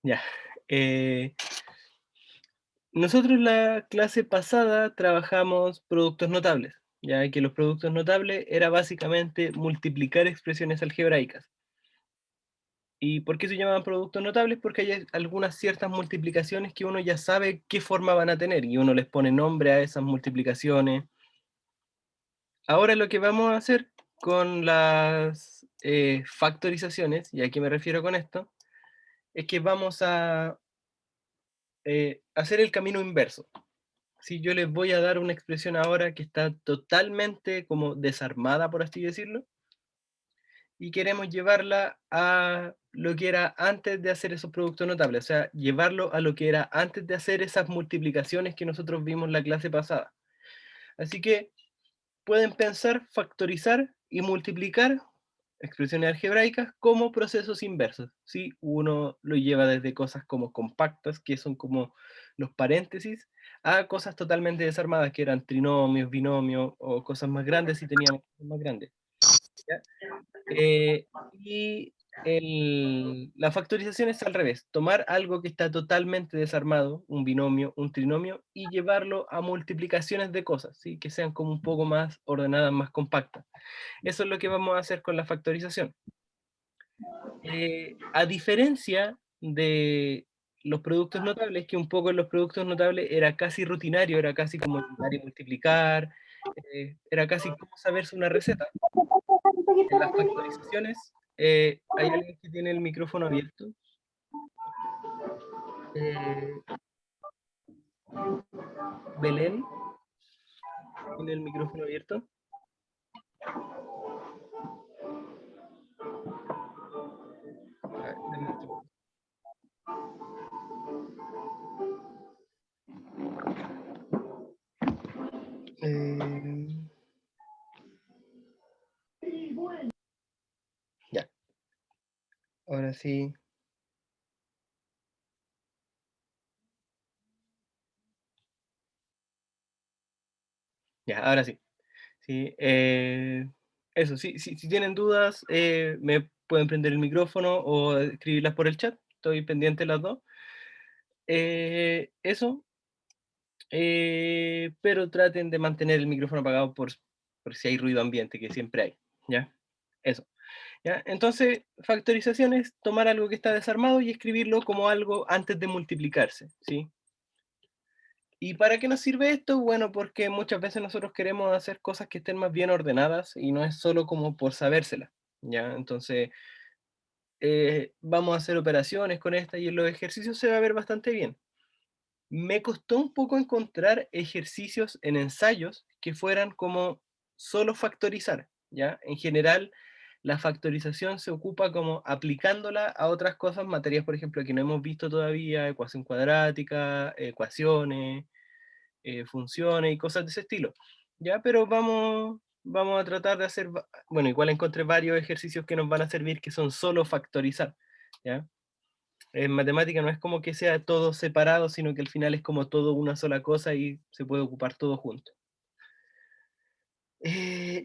Ya. Eh, Nosotros la clase pasada trabajamos productos notables, ya que los productos notables era básicamente multiplicar expresiones algebraicas. ¿Y por qué se llamaban productos notables? Porque hay algunas ciertas multiplicaciones que uno ya sabe qué forma van a tener y uno les pone nombre a esas multiplicaciones. Ahora lo que vamos a hacer con las factorizaciones, y a qué me refiero con esto, es que vamos a hacer el camino inverso. Si yo les voy a dar una expresión ahora que está totalmente como desarmada, por así decirlo, y queremos llevarla a lo que era antes de hacer esos productos notables, o sea, llevarlo a lo que era antes de hacer esas multiplicaciones que nosotros vimos en la clase pasada. Así que pueden pensar factorizar y multiplicar expresiones algebraicas como procesos inversos. ¿Sí? Uno lo lleva desde cosas como compactas, que son como los paréntesis, a cosas totalmente desarmadas, que eran trinomios, binomios, o cosas más grandes si teníamos cosas más grandes. ¿Ya? Y la factorización es al revés, tomar algo que está totalmente desarmado, un binomio, un trinomio, y llevarlo a multiplicaciones de cosas, ¿sí? Que sean como un poco más ordenadas, más compactas. Eso es lo que vamos a hacer con la factorización. A diferencia de los productos notables, que un poco en los productos notables era casi rutinario, era casi como llevar y multiplicar, era casi como saberse una receta. En las factorizaciones, hay alguien que tiene el micrófono abierto. Eh, Belén, tiene el micrófono abierto. A ver, denme un segundo. Eh, ya, ahora sí. Ya, ahora sí. Sí, eso, sí, si tienen dudas, me pueden prender el micrófono o escribirlas por el chat. Estoy pendiente de las dos. Eso, pero traten de mantener el micrófono apagado por si hay ruido ambiente, que siempre hay. ¿Ya? Eso. ¿Ya? Entonces, factorización es tomar algo que está desarmado y escribirlo como algo antes de multiplicarse, ¿sí? ¿Y para qué nos sirve esto? Bueno, porque muchas veces nosotros queremos hacer cosas que estén más bien ordenadas y no es solo como por sabérselas, ¿ya? Entonces, vamos a hacer operaciones con esta y en los ejercicios se va a ver bastante bien. Me costó un poco encontrar ejercicios en ensayos que fueran como solo factorizar, ¿ya? En general, la factorización se ocupa como aplicándola a otras cosas, materias, por ejemplo, que no hemos visto todavía, ecuación cuadrática, ecuaciones, funciones y cosas de ese estilo. ¿Ya? Pero vamos a tratar de hacer, bueno, igual encontré varios ejercicios que nos van a servir que son solo factorizar. ¿Ya? En matemática no es como que sea todo separado, sino que al final es como todo una sola cosa y se puede ocupar todo junto.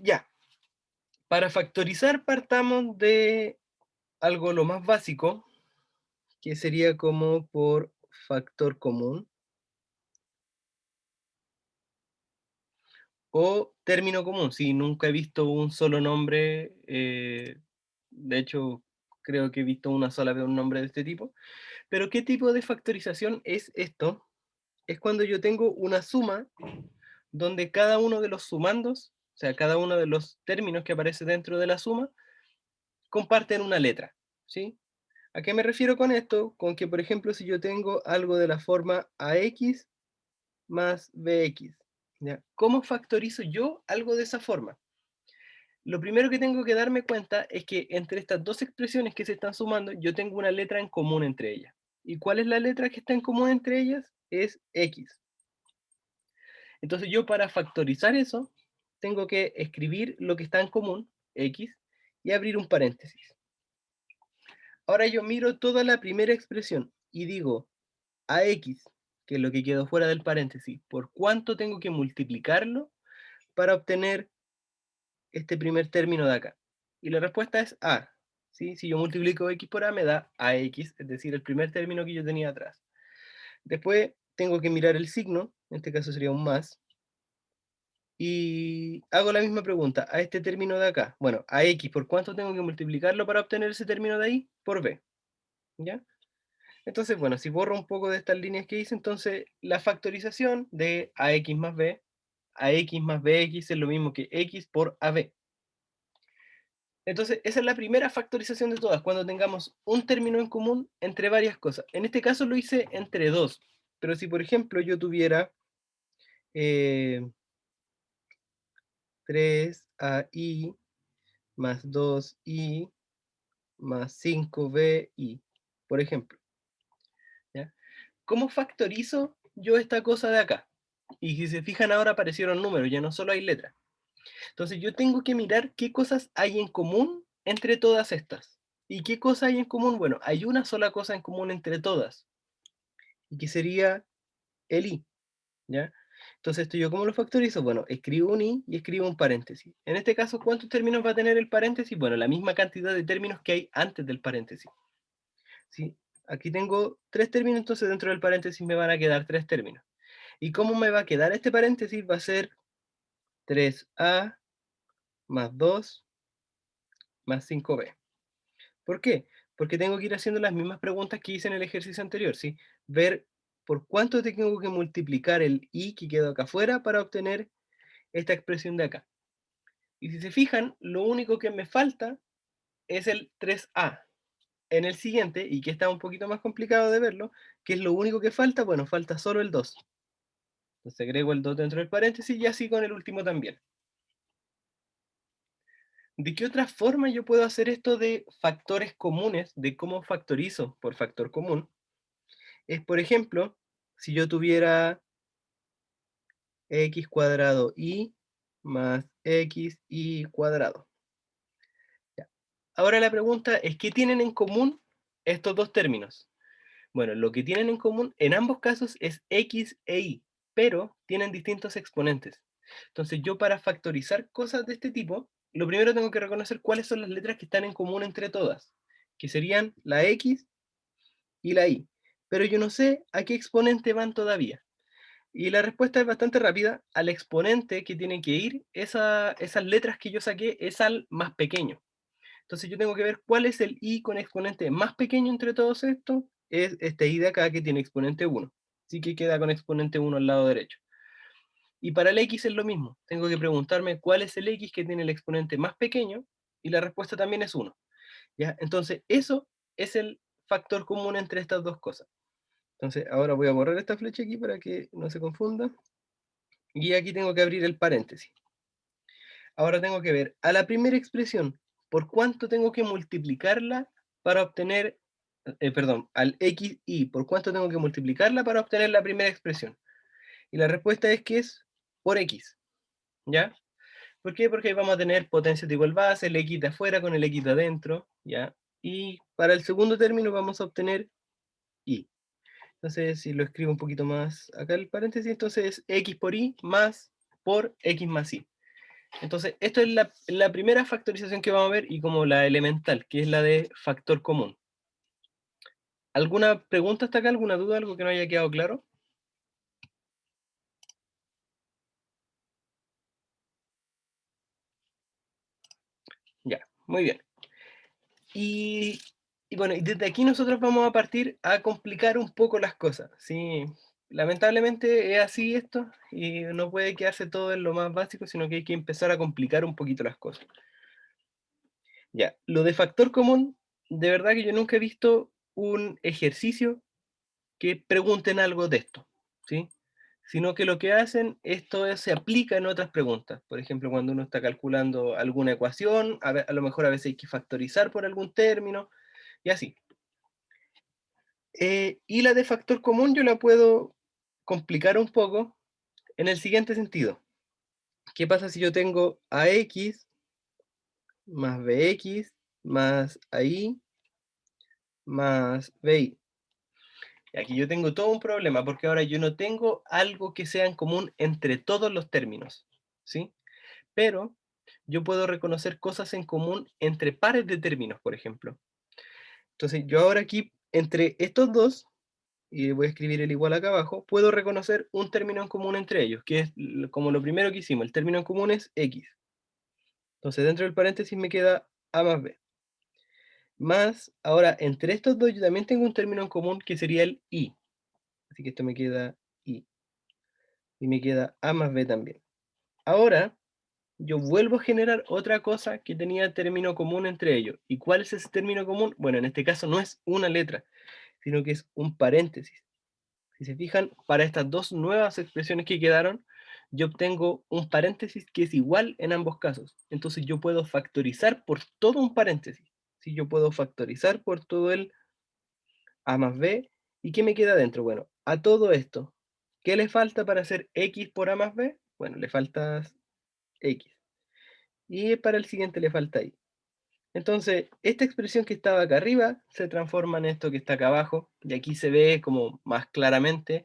Ya, para factorizar partamos de algo lo más básico, que sería como por factor común o término común. Si nunca he visto un solo nombre, de hecho creo que he visto una sola vez un nombre de este tipo. Pero ¿qué tipo de factorización es esto? Es cuando yo tengo una suma donde cada uno de los sumandos, o sea, cada uno de los términos que aparece dentro de la suma, comparten una letra, ¿sí? ¿A qué me refiero con esto? Con que, por ejemplo, si yo tengo algo de la forma ax más bx, ¿ya? ¿Cómo factorizo yo algo de esa forma? Lo primero que tengo que darme cuenta es que entre estas dos expresiones que se están sumando, yo tengo una letra en común entre ellas. ¿Y cuál es la letra que está en común entre ellas? Es x. Entonces yo para factorizar eso, tengo que escribir lo que está en común, x, y abrir un paréntesis. Ahora yo miro toda la primera expresión y digo ax, que es lo que quedó fuera del paréntesis, ¿por cuánto tengo que multiplicarlo para obtener este primer término de acá? Y la respuesta es A, ¿sí? Si yo multiplico x por a, me da ax, es decir, el primer término que yo tenía atrás. Después tengo que mirar el signo, en este caso sería un más, y hago la misma pregunta a este término de acá. Bueno, a x, ¿por cuánto tengo que multiplicarlo para obtener ese término de ahí? Por b, ¿ya? Entonces, bueno, si borro un poco de estas líneas que hice, entonces la factorización de ax más bx es lo mismo que x por ab. Entonces, esa es la primera factorización de todas, cuando tengamos un término en común entre varias cosas. En este caso lo hice entre dos, pero si por ejemplo yo tuviera 3ai más 2i más 5bi, por ejemplo, ¿ya? ¿Cómo factorizo yo esta cosa de acá? Y si se fijan ahora aparecieron números, ya no solo hay letras. Entonces yo tengo que mirar qué cosas hay en común entre todas estas. ¿Y qué cosa hay en común? Bueno, hay una sola cosa en común entre todas, y que sería el i, ¿ya? Entonces, ¿esto yo cómo lo factorizo? Bueno, escribo un i y escribo un paréntesis. En este caso, ¿cuántos términos va a tener el paréntesis? Bueno, la misma cantidad de términos que hay antes del paréntesis, ¿sí? Aquí tengo tres términos, entonces dentro del paréntesis me van a quedar tres términos. ¿Y cómo me va a quedar este paréntesis? Va a ser 3a más 2 más 5b. ¿Por qué? Porque tengo que ir haciendo las mismas preguntas que hice en el ejercicio anterior, ¿sí? Ver por cuánto tengo que multiplicar el i que quedó acá afuera para obtener esta expresión de acá. Y si se fijan, lo único que me falta es el 3a. En el siguiente, y que está un poquito más complicado de verlo, ¿qué es lo único que falta? Bueno, falta solo el 2. Entonces agrego el 2 dentro del paréntesis y así con el último también. ¿De qué otra forma yo puedo hacer esto de factores comunes, de cómo factorizo por factor común? Es, por ejemplo, si yo tuviera x cuadrado y más x y cuadrado. Ya. Ahora la pregunta es, ¿qué tienen en común estos dos términos? Bueno, lo que tienen en común en ambos casos es x e y, pero tienen distintos exponentes. Entonces yo para factorizar cosas de este tipo, lo primero tengo que reconocer cuáles son las letras que están en común entre todas, que serían la x y la y. Pero yo no sé a qué exponente van todavía. Y la respuesta es bastante rápida. Al exponente que tiene que ir, esas letras que yo saqué es al más pequeño. Entonces yo tengo que ver cuál es el i con exponente más pequeño entre todos estos. Es este i de acá que tiene exponente 1. Así que queda con exponente 1 al lado derecho. Y para el x es lo mismo. Tengo que preguntarme cuál es el x que tiene el exponente más pequeño. Y la respuesta también es 1. ¿Ya? Entonces eso es el factor común entre estas dos cosas. Entonces ahora voy a borrar esta flecha aquí para que no se confunda. Y aquí tengo que abrir el paréntesis. Ahora tengo que ver a la primera expresión, ¿por cuánto tengo que multiplicarla para obtener, perdón, al x y, ¿por cuánto tengo que multiplicarla para obtener la primera expresión? Y la respuesta es que es por x, ¿ya? ¿Por qué? Porque vamos a tener potencias de igual base, el x de afuera con el x de adentro, ¿ya? Y para el segundo término vamos a obtener y. Entonces, si lo escribo un poquito más acá el paréntesis, entonces es x por y más por x más y. Entonces, esto es la primera factorización que vamos a ver y como la elemental, que es la de factor común. ¿Alguna pregunta hasta acá? ¿Alguna duda? ¿Algo que no haya quedado claro? Ya, muy bien. Y, y bueno, y desde aquí nosotros vamos a partir a complicar un poco las cosas. Sí, lamentablemente es así esto y no puede quedarse todo en lo más básico, sino que hay que empezar a complicar un poquito las cosas. Ya, lo de factor común, de verdad que yo nunca he visto un ejercicio que pregunten algo de esto, ¿sí? Sino que lo que hacen, se aplica en otras preguntas. Por ejemplo, cuando uno está calculando alguna ecuación, a lo mejor a veces hay que factorizar por algún término, y así. Y la de factor común yo la puedo complicar un poco en el siguiente sentido. ¿Qué pasa si yo tengo ax más bx más ay más bi? Y aquí yo tengo todo un problema porque ahora yo no tengo algo que sea en común entre todos los términos, ¿sí? Pero yo puedo reconocer cosas en común entre pares de términos, por ejemplo. Entonces, yo ahora aquí, entre estos dos, y voy a escribir el igual acá abajo, puedo reconocer un término en común entre ellos, que es como lo primero que hicimos, el término en común es X. Entonces, dentro del paréntesis me queda A más B. Más, ahora, entre estos dos yo también tengo un término en común que sería el Y. Así que esto me queda Y. Y me queda A más B también. Ahora, yo vuelvo a generar otra cosa que tenía término común entre ellos. ¿Y cuál es ese término común? Bueno, en este caso no es una letra, sino que es un paréntesis. Si se fijan, para estas dos nuevas expresiones que quedaron, yo obtengo un paréntesis que es igual en ambos casos. Entonces yo puedo factorizar por todo un paréntesis. Si yo puedo factorizar por todo el A más B. ¿Y qué me queda dentro? Bueno, a todo esto, ¿qué le falta para hacer X por A más B? Bueno, le falta X. Y para el siguiente le falta Y. Entonces, esta expresión que estaba acá arriba se transforma en esto que está acá abajo, y aquí se ve como más claramente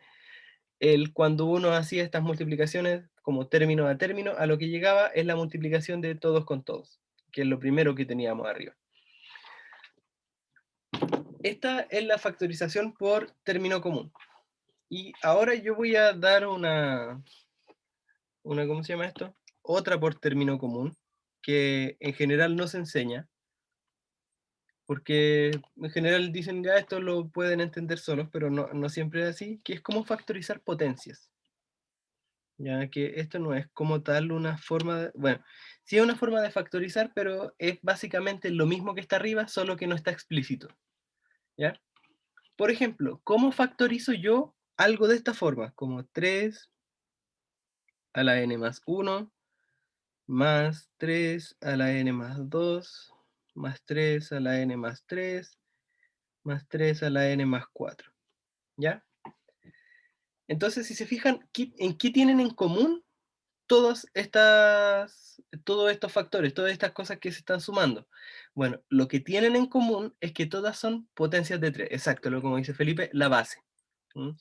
cuando uno hacía estas multiplicaciones como término a término, a lo que llegaba es la multiplicación de todos con todos, que es lo primero que teníamos arriba. Esta es la factorización por término común. Y ahora yo voy a dar ¿cómo se llama esto? Otra por término común, que en general no se enseña, porque en general dicen ya esto lo pueden entender solos, pero no siempre es así, que es como factorizar potencias. Ya que esto no es como tal una forma bueno, sí es una forma de factorizar, pero es básicamente lo mismo que está arriba, solo que no está explícito, ¿ya? Por ejemplo, ¿cómo factorizo yo algo de esta forma? Como 3 a la n más 1 más 3 a la n más 2 más 3 a la n más 3 más 3 a la n más 4, ¿ya? Entonces, si se fijan, ¿en qué tienen en común todos estos factores, todas estas cosas que se están sumando? Bueno, lo que tienen en común es que todas son potencias de 3, exacto, lo como dice Felipe, la base. ¿M?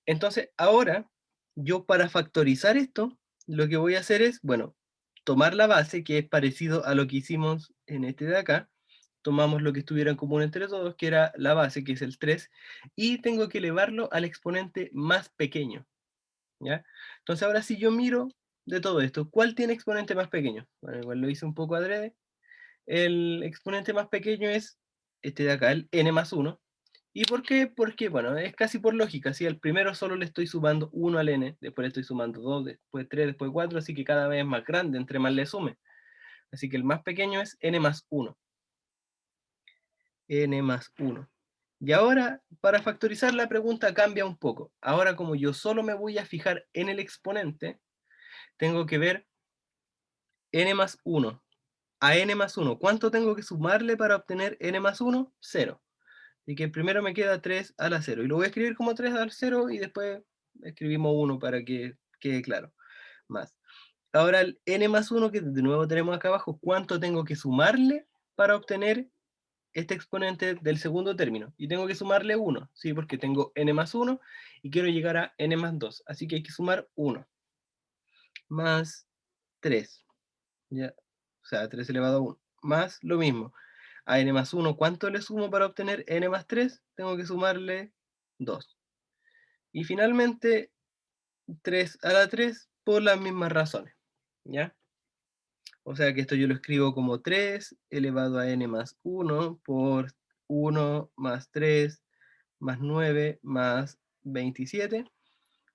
Entonces, ahora, yo para factorizar esto, lo que voy a hacer es, bueno, tomar la base, que es parecido a lo que hicimos en este de acá, tomamos lo que estuviera en común entre todos, que era la base, que es el 3, y tengo que elevarlo al exponente más pequeño, ¿ya? Entonces ahora si yo miro de todo esto, ¿cuál tiene exponente más pequeño? Bueno, igual lo hice un poco adrede. El exponente más pequeño es este de acá, el n más 1. ¿Y por qué? Porque, bueno, es casi por lógica. Si al primero solo le estoy sumando 1 al n, después le estoy sumando 2, después 3, después 4, así que cada vez es más grande entre más le sume. Así que el más pequeño es n más 1. N más 1. Y ahora, para factorizar la pregunta cambia un poco. Ahora, como yo solo me voy a fijar en el exponente, tengo que ver n más 1 a n más 1. ¿Cuánto tengo que sumarle para obtener n más 1? 0. Y que primero me queda 3 a la 0. Y lo voy a escribir como 3 al 0 y después escribimos 1 para que quede claro. Más. Ahora el n más 1 que de nuevo tenemos acá abajo, ¿cuánto tengo que sumarle para obtener este exponente del segundo término? Y tengo que sumarle 1, ¿sí? Porque tengo n más 1 y quiero llegar a n más 2. Así que hay que sumar 1 más 3. ¿Ya? O sea, 3 elevado a 1. Más lo mismo. A n más 1, ¿cuánto le sumo para obtener n más 3? Tengo que sumarle 2. Y finalmente, 3 a la 3 por las mismas razones. ¿Ya? O sea que esto yo lo escribo como 3 elevado a n más 1 por 1 más 3 más 9 más 27.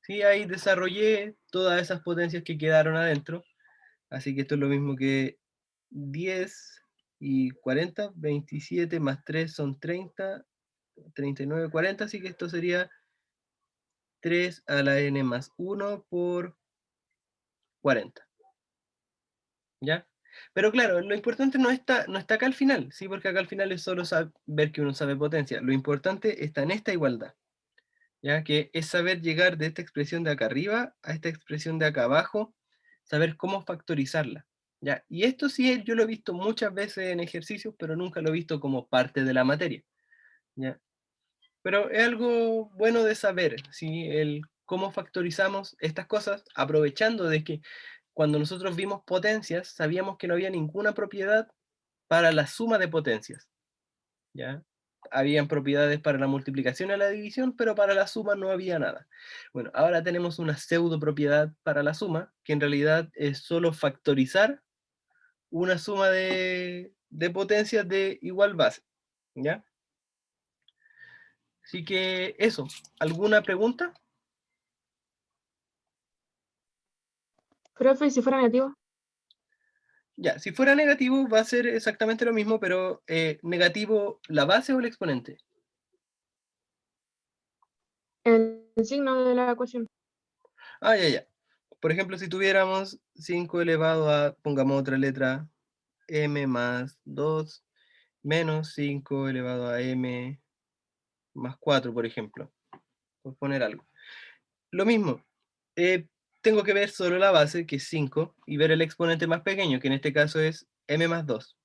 Sí, ahí desarrollé todas esas potencias que quedaron adentro. Así que esto es lo mismo que 10 y 40, 27 más 3 son 30, 39, 40, así que esto sería 3 a la n más 1 por 40, ¿ya? Pero claro, lo importante no está acá al final, ¿sí? Porque acá al final es solo ver que uno sabe potencia. Lo importante está en esta igualdad, ¿ya? Que es saber llegar de esta expresión de acá arriba a esta expresión de acá abajo, saber cómo factorizarla, ¿ya? Y esto sí yo lo he visto muchas veces en ejercicios, pero nunca lo he visto como parte de la materia, ¿ya? Pero es algo bueno de saber, ¿sí? El cómo factorizamos estas cosas, aprovechando de que cuando nosotros vimos potencias, sabíamos que no había ninguna propiedad para la suma de potencias, ¿ya? Habían propiedades para la multiplicación y la división, pero para la suma no había nada. Bueno, ahora tenemos una pseudo propiedad para la suma, que en realidad es solo factorizar una suma de potencias de igual base, ¿ya? Así que eso, ¿alguna pregunta? Profe, ¿y si fuera negativo? Ya, si fuera negativo va a ser exactamente lo mismo, pero negativo la base o el exponente. El signo de la ecuación. Ah, ya, ya. Por ejemplo, si tuviéramos 5 elevado a, pongamos otra letra, m más 2 menos 5 elevado a m más 4, por ejemplo, por poner algo. Lo mismo, eh, tengo que ver solo la base, que es 5, y ver el exponente más pequeño, que en este caso es m más 2.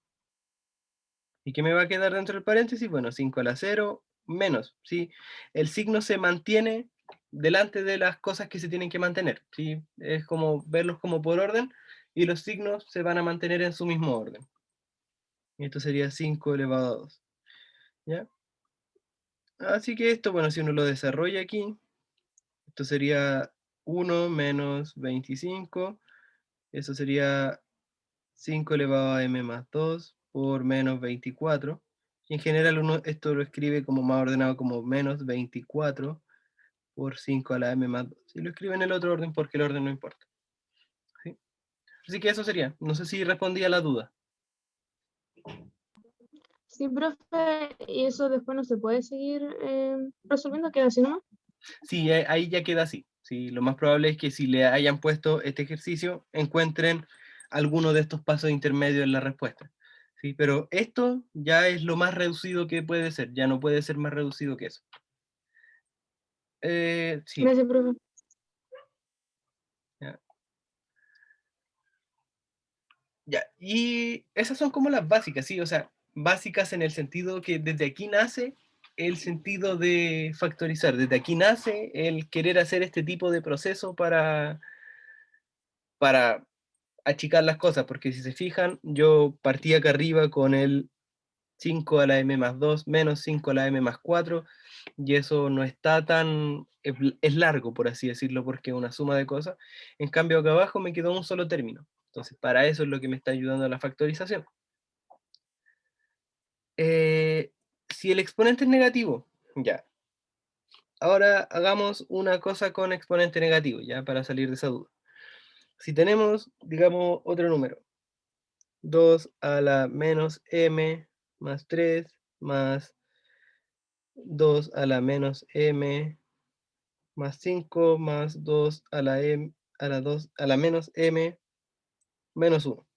¿Y qué me va a quedar dentro del paréntesis? Bueno, 5 a la 0 menos, ¿sí? El signo se mantiene delante de las cosas que se tienen que mantener, ¿sí? Es como verlos como por orden, y los signos se van a mantener en su mismo orden. Y esto sería 5 elevado a 2, ¿ya? Así que esto, bueno, si uno lo desarrolla aquí, esto sería 1 menos 25, eso sería 5 elevado a m más 2 por menos 24. Y en general uno esto lo escribe como más ordenado como menos 24 por 5 a la m más 2. Y lo escribe en el otro orden porque el orden no importa, ¿sí? Así que eso sería. No sé si respondí a la duda. Sí, profe, y eso después no se puede seguir resolviendo, queda así nomás. Sí, ahí ya queda así. Sí, lo más probable es que si le hayan puesto este ejercicio, encuentren alguno de estos pasos intermedios en la respuesta. Sí, pero esto ya es lo más reducido que puede ser, ya no puede ser más reducido que eso. Sí, Gracias, profe. ya, ya. Y esas son como las básicas, sí, o sea, básicas en el sentido que desde aquí nace el sentido de factorizar, desde aquí nace el querer hacer este tipo de proceso para achicar las cosas, porque si se fijan, yo partí acá arriba con el 5 a la m más 2 menos 5 a la m más 4, y eso no está tan, es largo, por así decirlo, porque es una suma de cosas. En cambio, acá abajo me quedó un solo término. Entonces, para eso es lo que me está ayudando la factorización. Si el exponente es negativo, ya. Ahora hagamos una cosa con exponente negativo, ya, para salir de esa duda. Si tenemos, digamos, otro número, 2 a la menos m más 3 más 2 a la menos m más 5 más 2 a la m a la 2 a la menos m menos 1.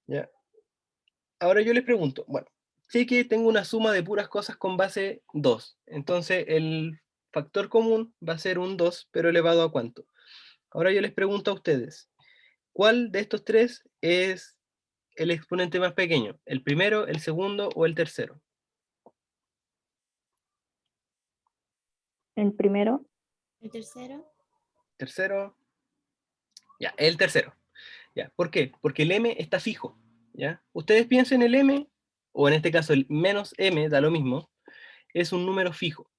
¿Ya? Ahora yo les pregunto, bueno, sé que tengo una suma de puras cosas con base 2, entonces el factor común va a ser un 2, pero elevado a ¿cuánto? Ahora yo les pregunto a ustedes, ¿cuál de estos tres es el exponente más pequeño? ¿El primero, el segundo o el tercero? El primero. El tercero. Tercero, ya, el tercero. ¿Ya? ¿Por qué? Porque el m está fijo, ¿ya? Ustedes piensen el m, o en este caso el menos m, da lo mismo, es un número fijo.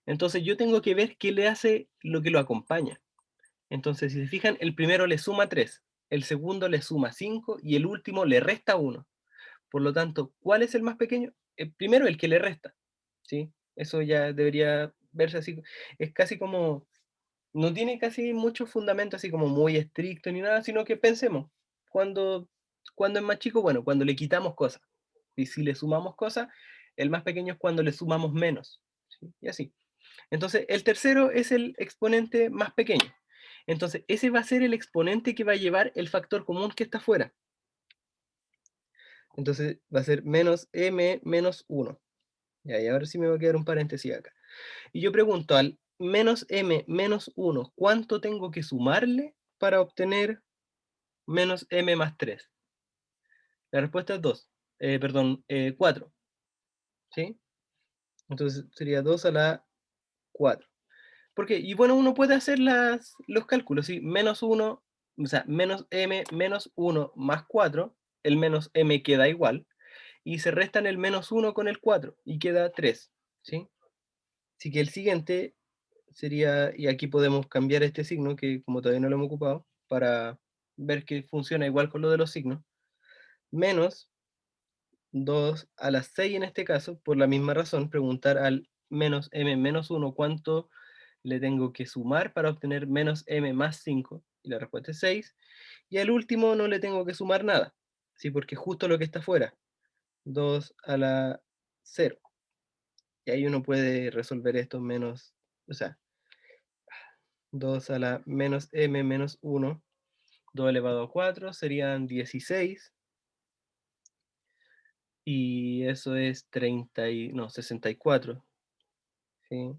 Entonces yo tengo que ver qué le hace lo que lo acompaña. Entonces, si se fijan, el primero le suma 3, el segundo le suma 5 y el último le resta 1. Por lo tanto, ¿cuál es el más pequeño? El primero, el que le resta, ¿sí? Eso ya debería verse así. Es casi como, no tiene casi mucho fundamento así como muy estricto ni nada, sino que pensemos, cuando, cuando es más chico, bueno, cuando le quitamos cosas. Y si le sumamos cosas, el más pequeño es cuando le sumamos menos, ¿sí? Y así. Entonces, el tercero es el exponente más pequeño. Entonces, ese va a ser el exponente que va a llevar el factor común que está afuera. Entonces, va a ser menos m menos 1. Ya, y ahora sí me va a quedar un paréntesis acá. Y yo pregunto al menos m menos 1, ¿cuánto tengo que sumarle para obtener menos m más 3? La respuesta es 2. Perdón, 4. ¿Sí? Entonces sería 2 a la 4. ¿Por qué? Y bueno, uno puede hacer los cálculos, ¿sí? Menos 1 o sea, menos m menos 1 más 4, el menos m queda igual, y se restan el menos 1 con el 4, y queda 3, ¿sí? Así que el siguiente sería, y aquí podemos cambiar este signo, que como todavía no lo hemos ocupado, para ver que funciona igual con lo de los signos, menos 2 a la 6 en este caso, por la misma razón, preguntar al menos m menos 1 cuánto le tengo que sumar para obtener menos m más 5, y la respuesta es 6, y al último no le tengo que sumar nada, ¿sí? Porque justo lo que está afuera, 2 a la 0, y ahí uno puede resolver esto menos, o sea, 2 a la menos m menos 1, 2 elevado a 4 serían 16, y eso es 30 y, no, 64, ¿sí?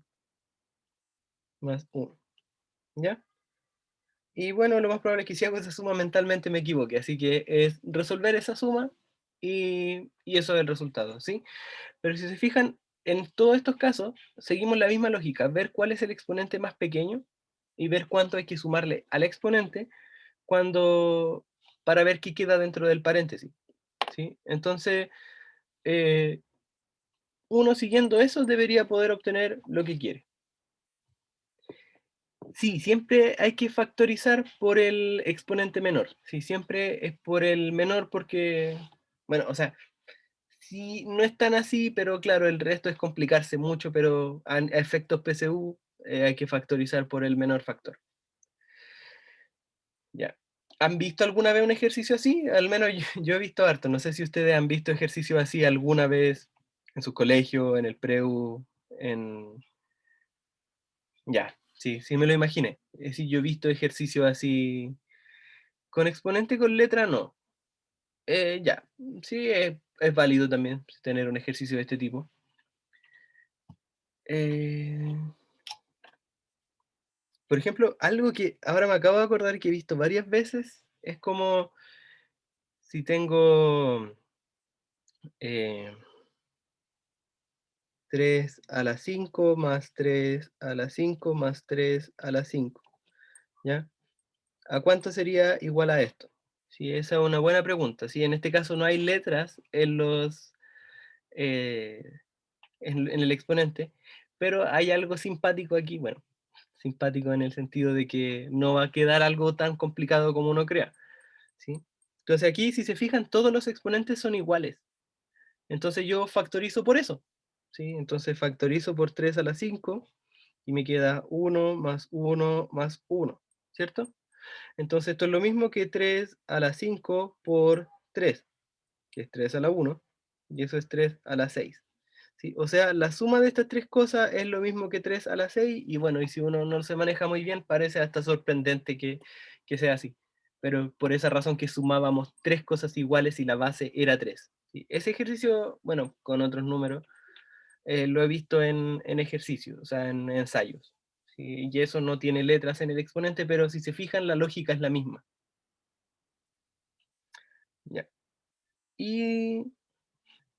Más 1, ¿ya? Y bueno, lo más probable es que si hago esa suma mentalmente me equivoque, así que es resolver esa suma y eso es el resultado, ¿sí? Pero si se fijan, en todos estos casos seguimos la misma lógica, ver cuál es el exponente más pequeño y ver cuánto hay que sumarle al exponente cuando, para ver qué queda dentro del paréntesis, ¿sí? Entonces, eh, uno siguiendo eso debería poder obtener lo que quiere. Sí, siempre hay que factorizar por el exponente menor. Sí, siempre es por el menor porque, bueno, o sea, sí, no es tan así, pero claro, el resto es complicarse mucho, pero a efectos PSU hay que factorizar por el menor factor. Ya. ¿Han visto alguna vez un ejercicio así? Al menos yo he visto harto. No sé si ustedes han visto ejercicios así alguna vez en su colegio, en el preu, en... Ya, sí, sí me lo imaginé. Es decir, yo he visto ejercicios así con exponente con letra, no. Ya, sí, es válido también tener un ejercicio de este tipo. Eh, por ejemplo, algo que ahora me acabo de acordar que he visto varias veces es como si tengo eh, 3 a la 5 más 3 a la 5 más 3 a la 5, ¿ya? ¿A cuánto sería igual a esto? Sí, esa es una buena pregunta. Sí, en este caso no hay letras en los, eh, en el exponente, pero hay algo simpático aquí, bueno, simpático en el sentido de que no va a quedar algo tan complicado como uno crea, ¿sí? Entonces aquí, si se fijan, todos los exponentes son iguales. Entonces yo factorizo por eso, ¿sí? Entonces factorizo por 3 a la 5 y me queda 1 más 1 más 1, ¿cierto? Entonces esto es lo mismo que 3 a la 5 por 3, que es 3 a la 1, y eso es 3 a la 6. ¿Sí? O sea, la suma de estas tres cosas es lo mismo que 3 a la 6, y bueno, y si uno no se maneja muy bien, parece hasta sorprendente que sea así. Pero por esa razón que sumábamos tres cosas iguales y la base era 3. ¿Sí? Ese ejercicio, bueno, con otros números, lo he visto en ejercicios, o sea, en ensayos. ¿Sí? Y eso no tiene letras en el exponente, pero si se fijan, la lógica es la misma. ¿Ya? Y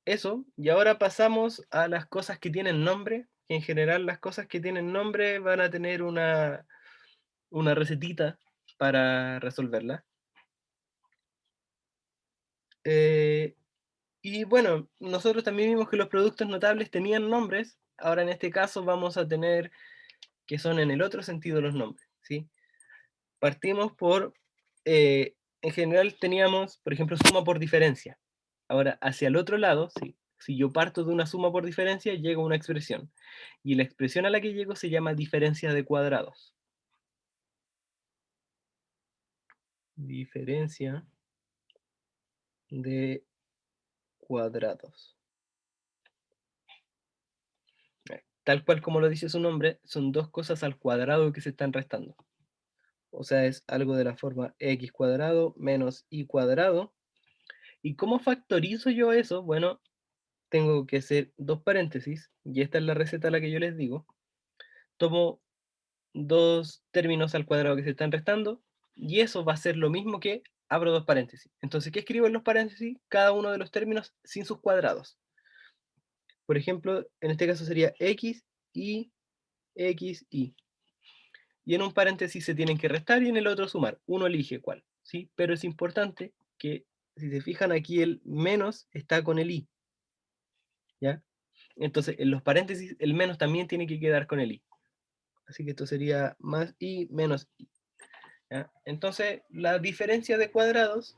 eso, y ahora pasamos a las cosas que tienen nombre, que en general las cosas que tienen nombre van a tener una recetita para resolverla. Eh, y bueno, nosotros también vimos que los productos notables tenían nombres, ahora en este caso vamos a tener que son en el otro sentido los nombres, ¿sí? Partimos por, en general teníamos, por ejemplo, suma por diferencia. Ahora, hacia el otro lado, si yo parto de una suma por diferencia, llego a una expresión. Y la expresión a la que llego se llama diferencia de cuadrados. Diferencia de cuadrados. Tal cual como lo dice su nombre, son dos cosas al cuadrado que se están restando. O sea, es algo de la forma x cuadrado menos y cuadrado. ¿Y cómo factorizo yo eso? Bueno, tengo que hacer dos paréntesis, y esta es la receta a la que yo les digo. Tomo dos términos al cuadrado que se están restando, y eso va a ser lo mismo que abro dos paréntesis. Entonces, ¿qué escribo en los paréntesis? Cada uno de los términos sin sus cuadrados. Por ejemplo, en este caso sería x y x y. y en un paréntesis se tienen que restar y en el otro sumar. Uno elige cuál, ¿sí? Pero es importante que, si se fijan aquí, el menos está con el i, ¿ya? Entonces, en los paréntesis, el menos también tiene que quedar con el i. Así que esto sería más i menos i, ¿ya? Entonces, la diferencia de cuadrados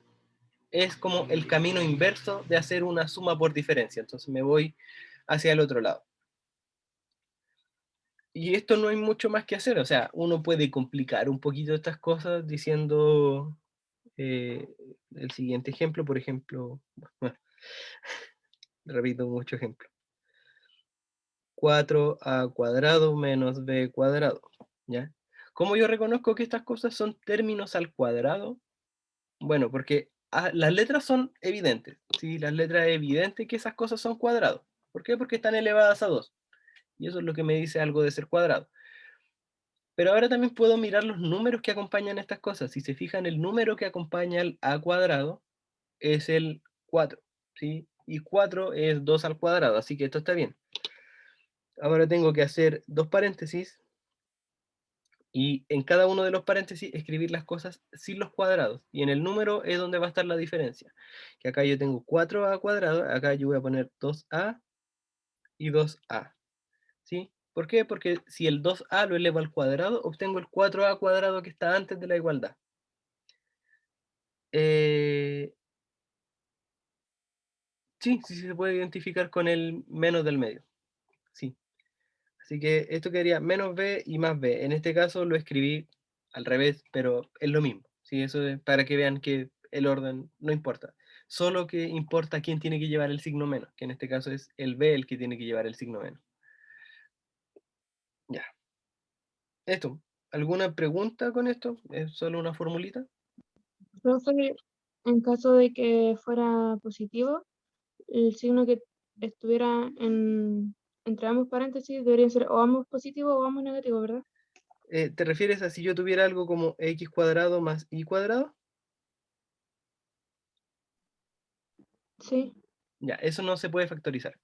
es como el camino inverso de hacer una suma por diferencia. Entonces me voy hacia el otro lado. Y esto no hay mucho más que hacer. O sea, uno puede complicar un poquito estas cosas diciendo el siguiente ejemplo, por ejemplo, bueno, repito mucho ejemplo. 4a cuadrado menos b cuadrado, ¿ya? ¿Cómo yo reconozco que estas cosas son términos al cuadrado? Bueno, porque las letras son evidentes, ¿sí? Las letras es evidente que esas cosas son cuadrados. ¿Por qué? Porque están elevadas a 2. Y eso es lo que me dice algo de ser cuadrado. Pero ahora también puedo mirar los números que acompañan estas cosas. Si se fijan, el número que acompaña al a cuadrado es el 4, ¿sí? Y 4 es 2 al cuadrado, así que esto está bien. Ahora tengo que hacer dos paréntesis y en cada uno de los paréntesis escribir las cosas sin los cuadrados. Y en el número es donde va a estar la diferencia. Que acá yo tengo 4a cuadrado, acá yo voy a poner 2a y 2a. ¿Sí? ¿Por qué? Porque si el 2a lo elevo al cuadrado, obtengo el 4a cuadrado que está antes de la igualdad. Sí, sí se puede identificar con el menos del medio. Sí. Así que esto quedaría menos b y más b. En este caso lo escribí al revés, pero es lo mismo. ¿Sí? Eso es para que vean que el orden no importa. Solo que importa quién tiene que llevar el signo menos, que en este caso es el b el que tiene que llevar el signo menos. Ya. Esto. ¿Alguna pregunta con esto? ¿Es solo una formulita? Profe, en caso de que fuera positivo, el signo que estuviera entre ambos paréntesis debería ser o ambos positivo o ambos negativo, ¿verdad? ¿Te refieres a si yo tuviera algo como x cuadrado más y cuadrado? Sí. Ya, eso no se puede factorizar.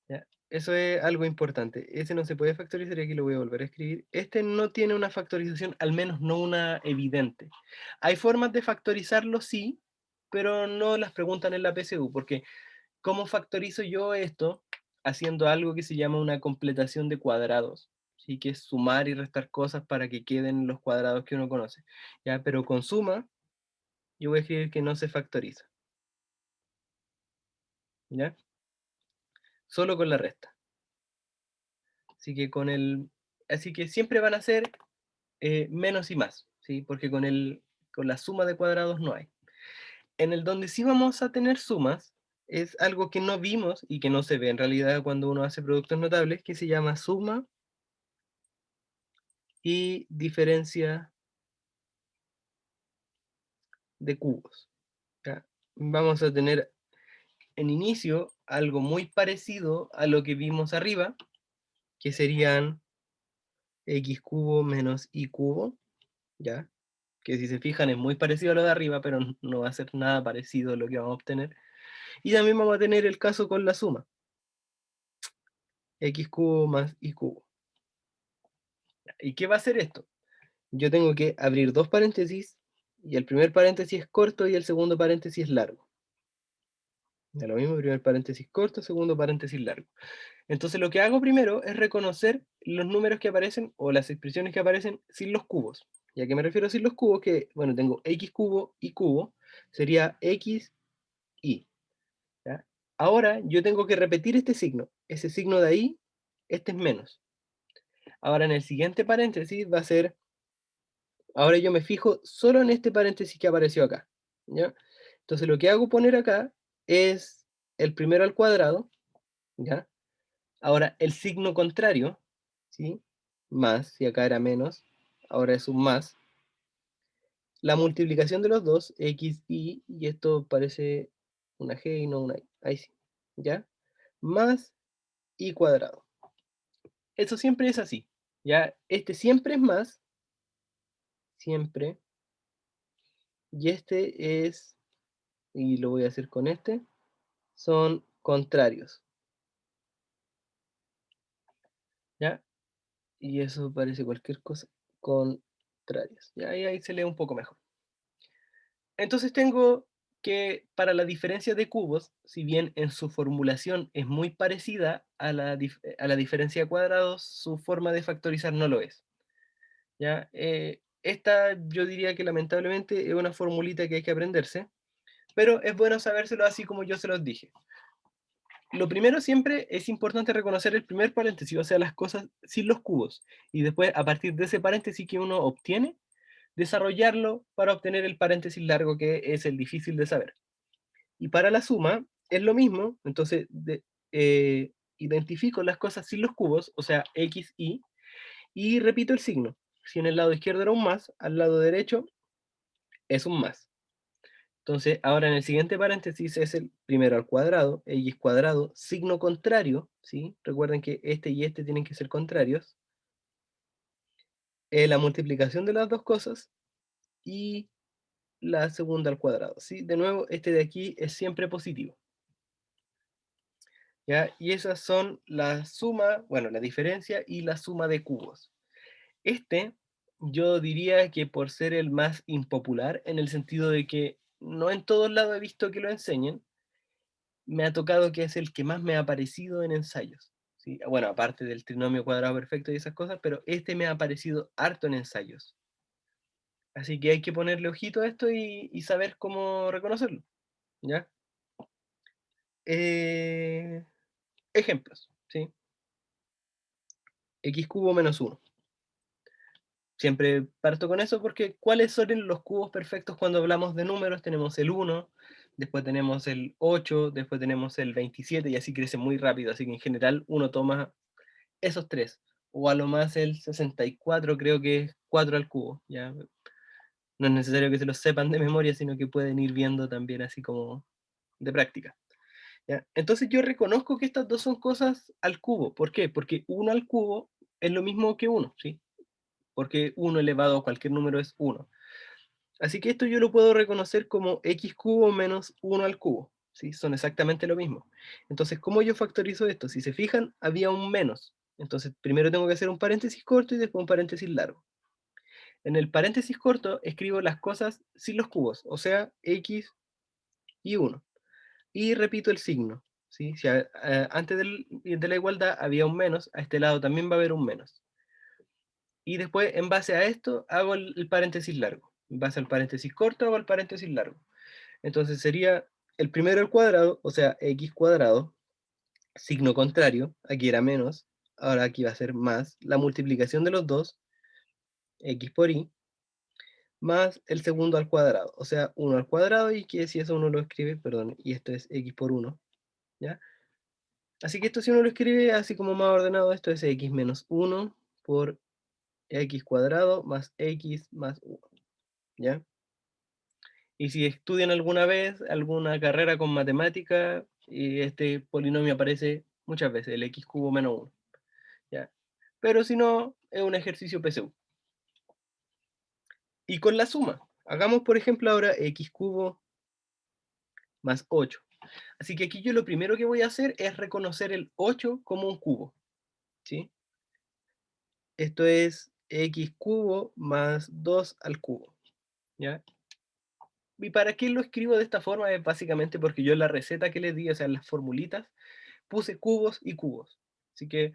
¿Ya? Eso es algo importante. Ese no se puede factorizar y aquí lo voy a volver a escribir. Este no tiene una factorización, al menos no una evidente. Hay formas de factorizarlo, sí, pero no las preguntan en la PSU, porque ¿cómo factorizo yo esto haciendo algo que se llama una completación de cuadrados? ¿Sí? Que es sumar y restar cosas para que queden los cuadrados que uno conoce. ¿Ya? Pero con suma, yo voy a escribir que no se factoriza. ¿Ya? Solo con la resta. Así que siempre van a ser menos y más, ¿sí? Porque con la suma de cuadrados no hay. En el donde sí vamos a tener sumas, es algo que no vimos y que no se ve en realidad cuando uno hace productos notables, que se llama suma y diferencia de cubos, ¿ya? Vamos a tener en inicio algo muy parecido a lo que vimos arriba, que serían x cubo menos y cubo, ¿ya? Que si se fijan es muy parecido a lo de arriba, pero no va a ser nada parecido a lo que vamos a obtener. Y también vamos a tener el caso con la suma, x cubo más y cubo. ¿Y qué va a hacer esto? Yo tengo que abrir dos paréntesis, y el primer paréntesis es corto y el segundo paréntesis es largo. Ya lo mismo, primer paréntesis corto, segundo paréntesis largo. Entonces lo que hago primero es reconocer los números que aparecen o las expresiones que aparecen sin los cubos. ¿Y a qué me refiero sin los cubos? Que, bueno, tengo x cubo y cubo, sería x y. ¿Ya? Ahora yo tengo que repetir este signo. Ese signo de ahí, este es menos. Ahora en el siguiente paréntesis va a ser, ahora yo me fijo solo en este paréntesis que apareció acá. ¿Ya? Entonces lo que hago poner acá es el primero al cuadrado, ¿ya? Ahora el signo contrario, ¿sí? Más, si acá era menos, ahora es un más. La multiplicación de los dos, x, y esto parece una g y no una y. Ahí sí, ¿ya? Más y cuadrado. Eso siempre es así, ¿ya? Este siempre es más, siempre, y este es, y lo voy a hacer con este, son contrarios, ¿ya? y eso parece cualquier cosa contrarios. Y ahí se lee un poco mejor. Entonces tengo que para la diferencia de cubos, si bien en su formulación es muy parecida a la diferencia de cuadrados, su forma de factorizar no lo es. ¿Ya? Esta yo diría que lamentablemente es una formulita que hay que aprenderse, pero es bueno sabérselo así como yo se los dije. Lo primero siempre es importante reconocer el primer paréntesis, o sea, las cosas sin los cubos, y después a partir de ese paréntesis que uno obtiene, desarrollarlo para obtener el paréntesis largo que es el difícil de saber. Y para la suma es lo mismo, entonces identifico las cosas sin los cubos, o sea, x, y repito el signo. Si en el lado izquierdo era un más, al lado derecho es un más. Entonces, ahora en el siguiente paréntesis es el primero al cuadrado, x cuadrado, signo contrario, ¿sí? Recuerden que este y este tienen que ser contrarios. La multiplicación de las dos cosas y la segunda al cuadrado, ¿sí? De nuevo, este de aquí es siempre positivo, ¿ya? Y esas son la suma, bueno, la diferencia y la suma de cubos. Este, yo diría que por ser el más impopular, en el sentido de que no en todos lados he visto que lo enseñen, me ha tocado que es el que más me ha aparecido en ensayos. ¿Sí? Bueno, aparte del trinomio cuadrado perfecto y esas cosas, pero este me ha aparecido harto en ensayos. Así que hay que ponerle ojito a esto y saber cómo reconocerlo. ¿Ya? Eh, ejemplos, ¿sí? X cubo menos uno. Siempre parto con eso porque ¿cuáles son los cubos perfectos cuando hablamos de números? Tenemos el 1, después tenemos el 8, después tenemos el 27 y así crece muy rápido. Así que en general uno toma esos tres. O a lo más el 64 creo que es 4 al cubo. ¿Ya? No es necesario que se los sepan de memoria, sino que pueden ir viendo también así como de práctica. ¿Ya? Entonces yo reconozco que estas dos son cosas al cubo. ¿Por qué? Porque 1 al cubo es lo mismo que 1, ¿sí? Porque 1 elevado a cualquier número es 1. Así que esto yo lo puedo reconocer como x cubo menos 1 al cubo. ¿Sí? Son exactamente lo mismo. Entonces, ¿cómo yo factorizo esto? Si se fijan, había un menos. Entonces, primero tengo que hacer un paréntesis corto y después un paréntesis largo. En el paréntesis corto escribo las cosas sin los cubos, o sea, x y 1. Y repito el signo. ¿Sí? Si antes de la igualdad había un menos, a este lado también va a haber un menos. Y después, en base a esto, hago el paréntesis largo. En base al paréntesis corto, hago el paréntesis largo. Entonces sería el primero al cuadrado, o sea, x cuadrado, signo contrario, aquí era menos, ahora aquí va a ser más, la multiplicación de los dos, x por y, más el segundo al cuadrado, o sea, 1 al cuadrado, y que si eso uno lo escribe, perdón, y esto es x por 1, ¿ya? Así que esto si uno lo escribe así como más ordenado, esto es x menos 1 por x cuadrado más x más 1, ¿ya? Y si estudian alguna vez alguna carrera con matemática, y este polinomio aparece muchas veces, el x cubo menos 1, ¿ya? Pero si no, es un ejercicio PSU. Y con la suma, hagamos por ejemplo ahora x cubo más 8. Así que aquí yo lo primero que voy a hacer es reconocer el 8 como un cubo, ¿sí? Esto es x cubo más 2 al cubo, ¿ya? ¿Y para qué lo escribo de esta forma? Es básicamente porque yo en la receta que les di, o sea, en las formulitas, puse cubos y cubos. Así que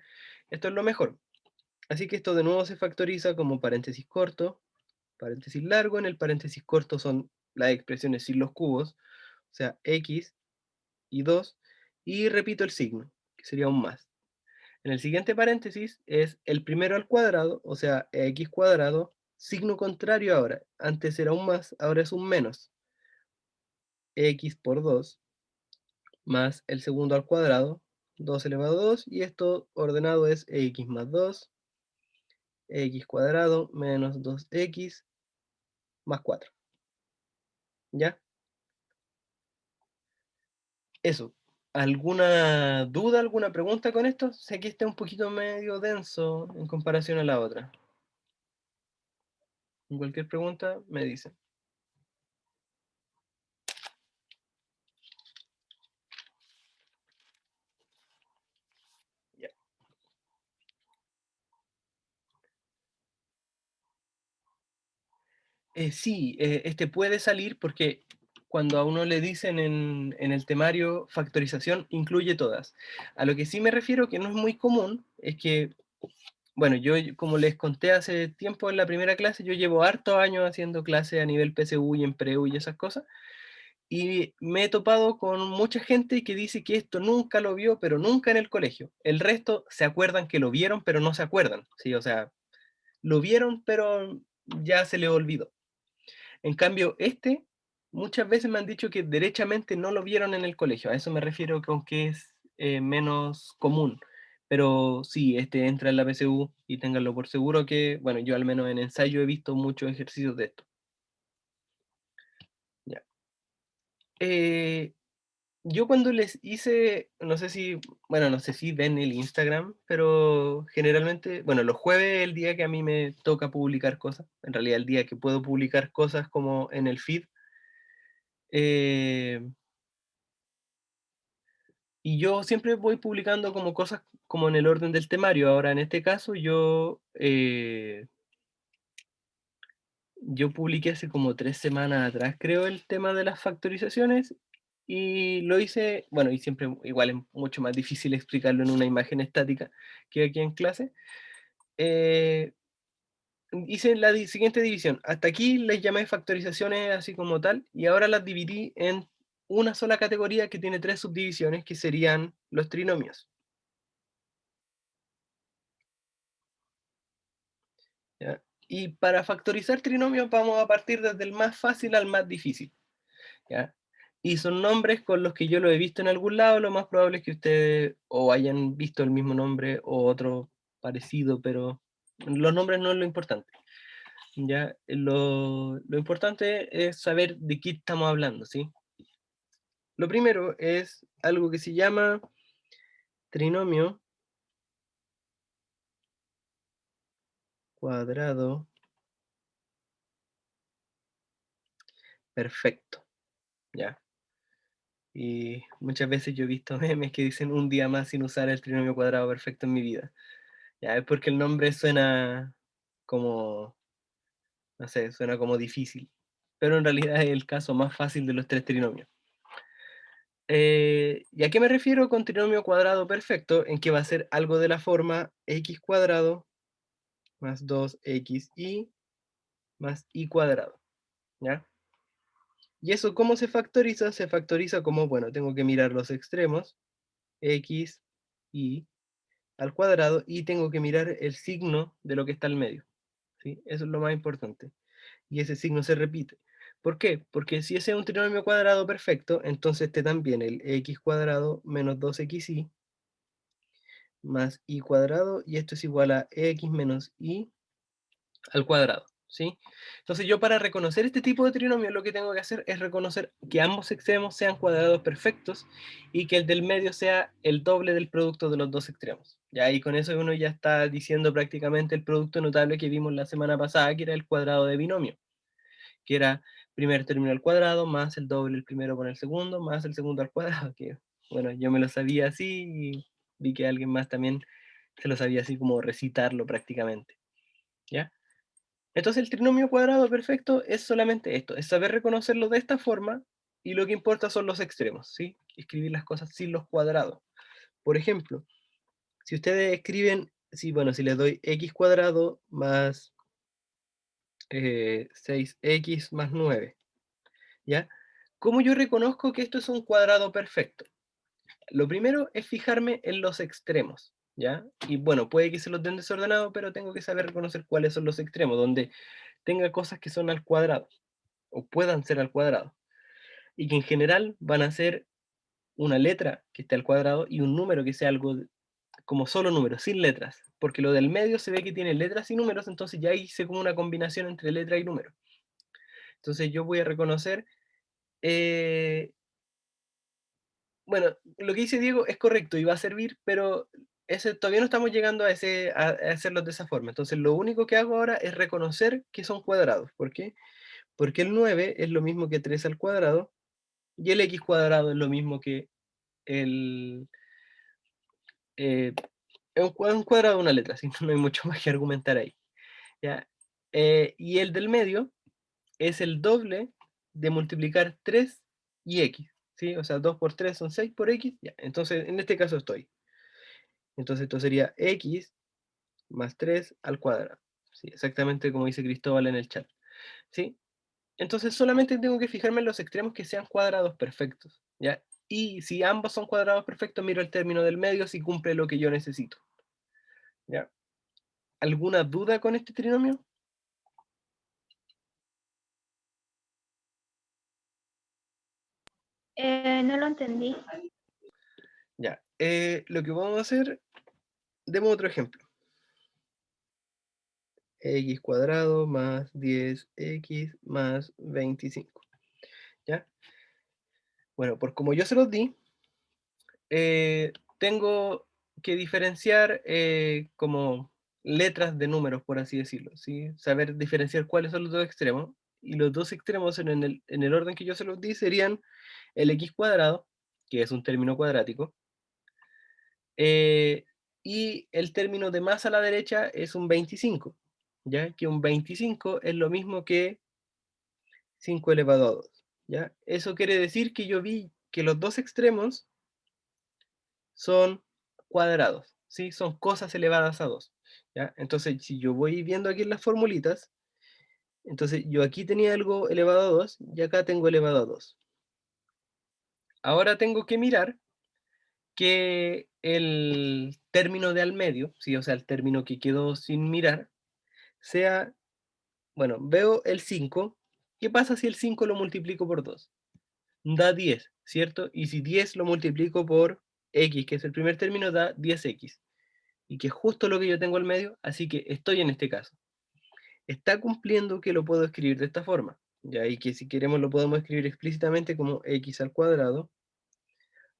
esto es lo mejor. Así que esto de nuevo se factoriza como paréntesis corto, paréntesis largo. En el paréntesis corto son las expresiones sin los cubos, o sea, x y 2, y repito el signo, que sería un más. En el siguiente paréntesis es el primero al cuadrado, o sea, x cuadrado, signo contrario ahora. Antes era un más, ahora es un menos. X por 2 más el segundo al cuadrado, 2 elevado a 2, y esto ordenado es x más 2, x cuadrado menos 2x más 4. ¿Ya? Eso. ¿Alguna duda, alguna pregunta con esto? Sé que este es un poquito medio denso en comparación a la otra. Cualquier pregunta me dicen. Ya. Sí, este puede salir porque cuando a uno le dicen en el temario factorización, incluye todas. A lo que sí me refiero, que no es muy común, es que, bueno, como les conté hace tiempo en la primera clase, yo llevo hartos años haciendo clases a nivel PSU y en PREU y esas cosas, y me he topado con mucha gente que dice que esto nunca lo vio, pero nunca en el colegio. El resto se acuerdan que lo vieron, pero no se acuerdan, ¿sí? O sea, lo vieron, pero ya se les olvidó. En cambio, muchas veces me han dicho que derechamente no lo vieron en el colegio. A eso me refiero con que es menos común. Pero sí, este entra en la PSU y ténganlo por seguro que, bueno, yo al menos en ensayo he visto muchos ejercicios de esto. Ya. Eh, yo cuando les hice, no sé si, bueno, no sé si ven el Instagram, pero generalmente, bueno, los jueves es el día que a mí me toca publicar cosas. En realidad, el día que puedo publicar cosas como en el feed. Eh, Y yo siempre voy publicando como cosas como en el orden del temario. Ahora, en este caso, yo publiqué hace como 3 semanas atrás, creo, el tema de las factorizaciones y lo hice, bueno, y siempre igual es mucho más difícil explicarlo en una imagen estática que aquí en clase. Eh, hice la siguiente división. Hasta aquí les llamé factorizaciones así como tal y ahora las dividí en una sola categoría que tiene 3 subdivisiones que serían los trinomios. ¿Ya? Y para factorizar trinomios vamos a partir desde el más fácil al más difícil, ¿ya? Y son nombres con los que yo lo he visto en algún lado, lo más probable es que ustedes o hayan visto el mismo nombre o otro parecido, pero los nombres no es lo importante, ¿ya? Lo importante es saber de qué estamos hablando, ¿sí? Lo primero es algo que se llama trinomio cuadrado perfecto, ¿ya? Y muchas veces yo he visto memes que dicen un día más sin usar el trinomio cuadrado perfecto en mi vida. Ya es porque el nombre suena como, no sé, suena como difícil. Pero en realidad es el caso más fácil de los 3 trinomios. ¿Y a qué me refiero con trinomio cuadrado perfecto? En que va a ser algo de la forma x cuadrado más 2xy más y cuadrado. ¿Ya? ¿Y eso cómo se factoriza? Se factoriza como, bueno, tengo que mirar los extremos, x, y al cuadrado y tengo que mirar el signo de lo que está al medio, ¿sí? Eso es lo más importante. Y ese signo se repite. ¿Por qué? Porque si ese es un trinomio cuadrado perfecto, entonces este también, el x cuadrado menos 2xy más y cuadrado, y esto es igual a x menos y al cuadrado, ¿sí? Entonces yo para reconocer este tipo de trinomio lo que tengo que hacer es reconocer que ambos extremos sean cuadrados perfectos y que el del medio sea el doble del producto de los dos extremos. Ya, y con eso uno ya está diciendo prácticamente el producto notable que vimos la semana pasada, que era el cuadrado de binomio, que era primer término al cuadrado más el doble el primero con el segundo más el segundo al cuadrado, que bueno, yo me lo sabía así y vi que alguien más también se lo sabía así como recitarlo prácticamente, ¿ya? Entonces el trinomio cuadrado perfecto es solamente esto, es saber reconocerlo de esta forma y lo que importa son los extremos, ¿sí? Escribir las cosas sin los cuadrados. Por ejemplo, si ustedes escriben, bueno, si les doy x cuadrado más 6x más 9, ¿ya? ¿Cómo yo reconozco que esto es un cuadrado perfecto? Lo primero es fijarme en los extremos, ¿ya? Y bueno, puede que se los den desordenado, pero tengo que saber reconocer cuáles son los extremos, donde tenga cosas que son al cuadrado o puedan ser al cuadrado, y que en general van a ser una letra que esté al cuadrado y un número que sea algo como solo números, sin letras, porque lo del medio se ve que tiene letras y números, entonces ya hice como una combinación entre letra y número. Entonces yo voy a reconocer, eh, bueno, lo que dice Diego es correcto y va a servir, pero todavía no estamos llegando a hacerlo de esa forma. Entonces lo único que hago ahora es reconocer que son cuadrados. ¿Por qué? Porque el 9 es lo mismo que 3 al cuadrado y el x cuadrado es lo mismo que el... eh, es un cuadrado de una letra, así no hay mucho más que argumentar ahí. ¿Ya? Y el del medio es el doble de multiplicar 3 y x, ¿sí? O sea, 2 por 3 son 6 por x, ya. Entonces, en este caso estoy. Entonces, esto sería x más 3 al cuadrado. Sí, exactamente como dice Cristóbal en el chat. ¿Sí? Entonces, solamente tengo que fijarme en los extremos que sean cuadrados perfectos, ¿ya? Y si ambos son cuadrados perfectos, miro el término del medio si cumple lo que yo necesito, ¿ya? ¿Alguna duda con este trinomio? No lo entendí. Ya. Lo que vamos a hacer, demos otro ejemplo. X cuadrado más 10x más 25. ¿Ya? Bueno, por como yo se los di, tengo que diferenciar como letras de números, por así decirlo, ¿sí? Saber diferenciar cuáles son los dos extremos. Y los dos extremos en el orden que yo se los di serían el x cuadrado, que es un término cuadrático, y el término de más a la derecha es un 25, ¿ya? Que un 25 es lo mismo que 5 elevado a 2, ¿ya? Eso quiere decir que yo vi que los dos extremos son cuadrados, ¿sí? Son cosas elevadas a 2, ¿ya? Entonces, si yo voy viendo aquí en las formulitas, entonces yo aquí tenía algo elevado a 2 y acá tengo elevado a 2. Ahora tengo que mirar que el término de al medio, ¿sí? O sea, el término que quedó sin mirar, sea, bueno, veo el 5. ¿Qué pasa si el 5 lo multiplico por 2? Da 10, ¿cierto? Y si 10 lo multiplico por x, que es el primer término, da 10x. Y que es justo lo que yo tengo al medio, así que estoy en este caso. Está cumpliendo que lo puedo escribir de esta forma, ¿ya? Y que si queremos lo podemos escribir explícitamente como x al cuadrado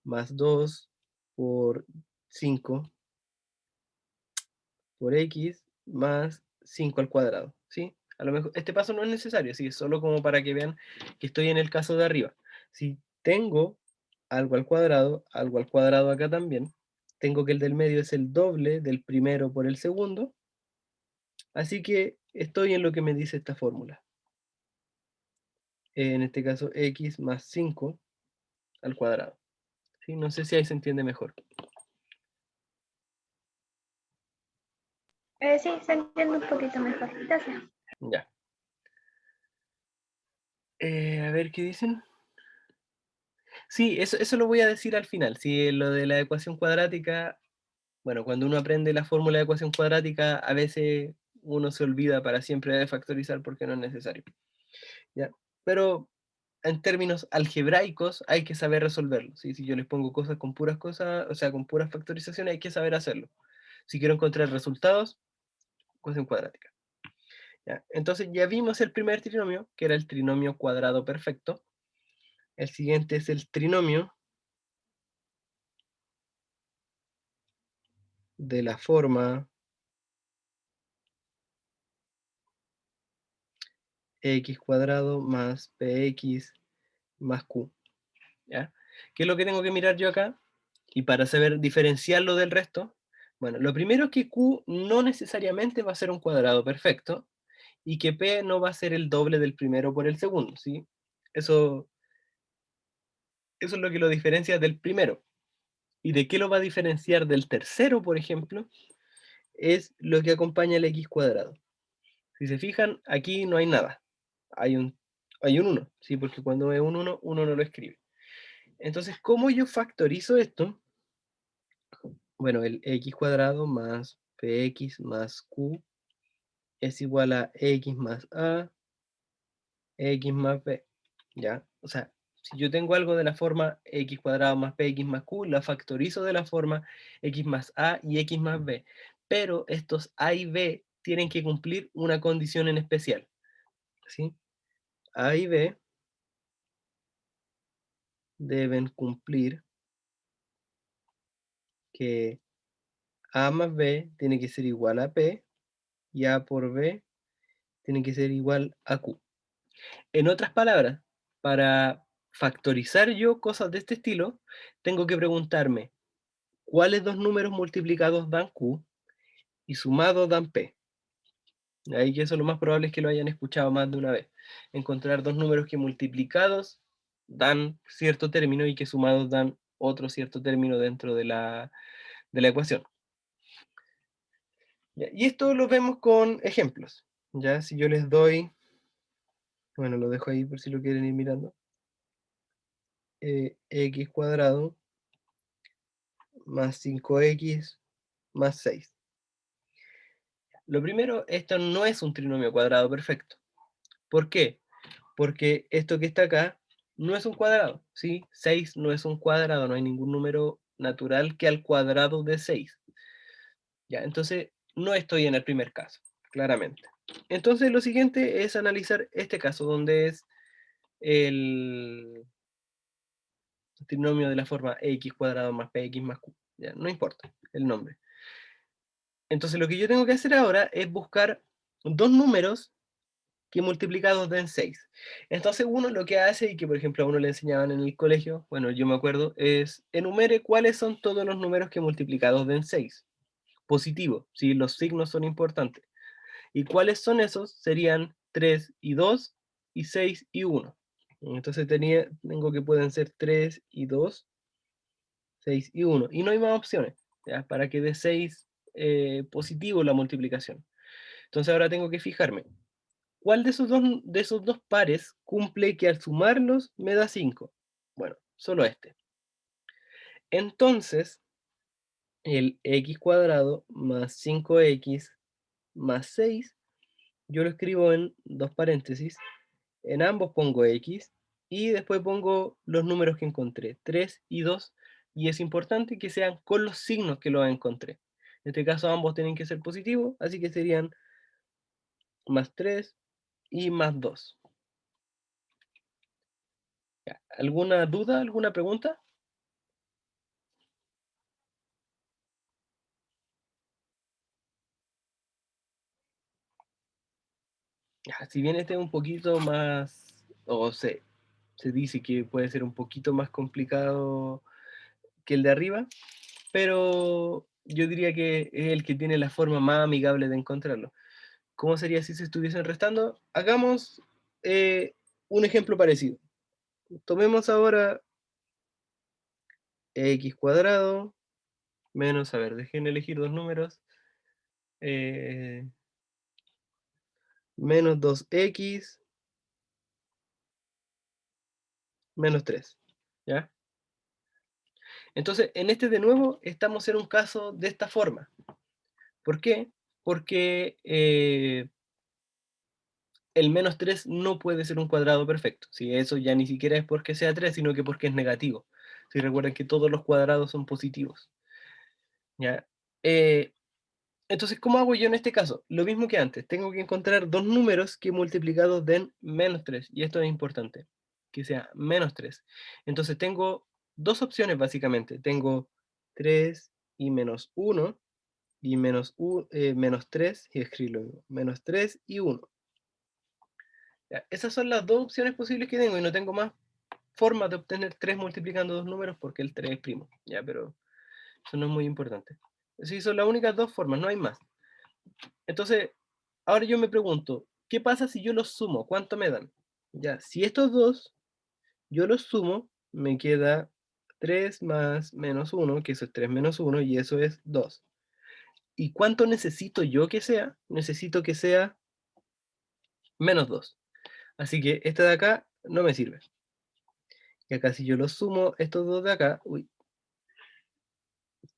más 2 por 5 por x más 5 al cuadrado, ¿sí? A lo mejor este paso no es necesario, ¿sí? Es solo como para que vean que estoy en el caso de arriba. Si tengo algo al cuadrado acá también, tengo que el del medio es el doble del primero por el segundo, así que estoy en lo que me dice esta fórmula. En este caso, x más 5 al cuadrado. ¿Sí? No sé si ahí se entiende mejor. Sí, se entiende un poquito mejor. Gracias. Ya. A ver qué dicen. Sí, eso lo voy a decir al final. Sí, lo de la ecuación cuadrática, bueno, cuando uno aprende la fórmula de ecuación cuadrática, a veces uno se olvida para siempre de factorizar porque no es necesario. ¿Ya? Pero en términos algebraicos hay que saber resolverlo. ¿Sí? Si yo les pongo cosas con puras cosas, o sea, con puras factorizaciones, hay que saber hacerlo. Si quiero encontrar resultados, ecuación cuadrática. ¿Ya? Entonces ya vimos el primer trinomio, que era el trinomio cuadrado perfecto. El siguiente es el trinomio de la forma x cuadrado más px más q. ¿Ya? ¿Qué es lo que tengo que mirar yo acá? Y para saber diferenciarlo del resto, bueno, lo primero es que q no necesariamente va a ser un cuadrado perfecto y que p no va a ser el doble del primero por el segundo, ¿sí? Eso es lo que lo diferencia del primero. ¿Y de qué lo va a diferenciar del tercero, por ejemplo? Es lo que acompaña el x cuadrado. Si se fijan, aquí no hay nada. Hay un 1, ¿sí? Porque cuando ve un 1, uno no lo escribe. Entonces, ¿cómo yo factorizo esto? Bueno, el x cuadrado más px más q es igual a x más a, x más b, ¿ya? O sea, si yo tengo algo de la forma x cuadrado más px más q, la factorizo de la forma x más a y x más b. Pero estos a y b tienen que cumplir una condición en especial, ¿sí? A y b deben cumplir que a más b tiene que ser igual a p y a por b tiene que ser igual a q. En otras palabras, para factorizar yo cosas de este estilo, tengo que preguntarme cuáles dos números multiplicados dan q y sumados dan p. Ahí que eso lo más probable es que lo hayan escuchado más de una vez. encontrar dos números que multiplicados dan cierto término y que sumados dan otro cierto término dentro de la ecuación. Ya, y esto lo vemos con ejemplos. Ya, si yo les doy, bueno, lo dejo ahí por si lo quieren ir mirando. X cuadrado más 5x más 6. Lo primero, esto no es un trinomio cuadrado perfecto. ¿Por qué? Porque esto que está acá no es un cuadrado, ¿sí? 6 no es un cuadrado, no hay ningún número natural que al cuadrado de 6. Ya, entonces no estoy en el primer caso, claramente. Entonces lo siguiente es analizar este caso, donde es el trinomio de la forma x cuadrado más px más q. Ya, no importa el nombre. Entonces lo que yo tengo que hacer ahora es buscar dos números que multiplicados den 6. Entonces uno lo que hace, y que por ejemplo a uno le enseñaban en el colegio, bueno, yo me acuerdo, es enumere cuáles son todos los números que multiplicados den 6. Positivo, si los signos son importantes. ¿Y cuáles son esos? Serían 3 y 2 y 6 y 1. Entonces tengo que pueden ser 3 y 2, 6 y 1. Y no hay más opciones, ¿ya? Para que dé 6 positivo la multiplicación. Entonces ahora tengo que fijarme. ¿Cuál de esos dos pares cumple que al sumarlos me da 5? Bueno, solo este. Entonces, el x cuadrado más 5x más 6, yo lo escribo en dos paréntesis. En ambos pongo x y después pongo los números que encontré, 3 y 2. Y es importante que sean con los signos que los encontré. En este caso ambos tienen que ser positivos, así que serían más 3 y más 2. Ya, ¿alguna duda, alguna pregunta? Ya, si bien este es un poquito más, o se dice que puede ser un poquito más complicado que el de arriba, pero yo diría que es el que tiene la forma más amigable de encontrarlo. ¿Cómo sería si se estuviesen restando? Hagamos un ejemplo parecido. Tomemos ahora x cuadrado menos, a ver, dejen elegir dos números, eh, menos 2x menos 3, ¿ya? Entonces, en este de nuevo estamos en un caso de esta forma. ¿Por qué? Porque el menos 3 no puede ser un cuadrado perfecto. Si eso ya ni siquiera es porque sea 3, sino que porque es negativo. Si recuerden que todos los cuadrados son positivos. ¿Ya? Eh, entonces, ¿cómo hago yo en este caso? Lo mismo que antes. Tengo que encontrar dos números que multiplicados den menos 3. Y esto es importante, que sea menos 3. Entonces tengo dos opciones básicamente. Tengo 3 y menos 1 y menos 3, y escribirlo, menos 3 y 1. Ya, esas son las dos opciones posibles que tengo y no tengo más formas de obtener 3 multiplicando dos números porque el 3 es primo, ya, pero eso no es muy importante. Sí, son las únicas dos formas, no hay más. Entonces, ahora yo me pregunto, ¿qué pasa si yo los sumo? ¿Cuánto me dan? Ya, si estos dos yo los sumo, me queda 3 más menos 1, que eso es 3 menos 1, y eso es 2. ¿Y cuánto necesito yo que sea? Necesito que sea menos 2. Así que este de acá no me sirve. Y acá si yo los sumo, estos dos de acá, uy,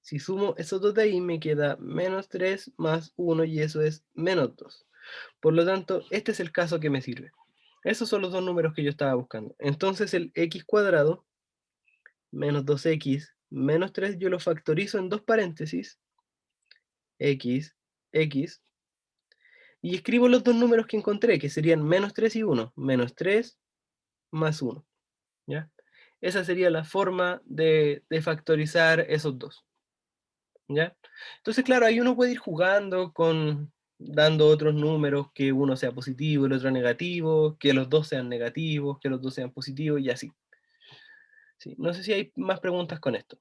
si sumo esos dos de ahí me queda menos 3 más 1 y eso es menos 2. Por lo tanto, este es el caso que me sirve. Esos son los dos números que yo estaba buscando. Entonces el x cuadrado menos 2x menos 3 yo lo factorizo en dos paréntesis, x, x, y escribo los dos números que encontré, que serían menos 3 y 1, menos 3 más 1, ¿ya? Esa sería la forma de factorizar esos dos, ¿ya? Entonces, claro, ahí uno puede ir jugando dando otros números, que uno sea positivo y el otro negativo, que los dos sean negativos, que los dos sean positivos y así. ¿Sí? No sé si hay más preguntas con esto.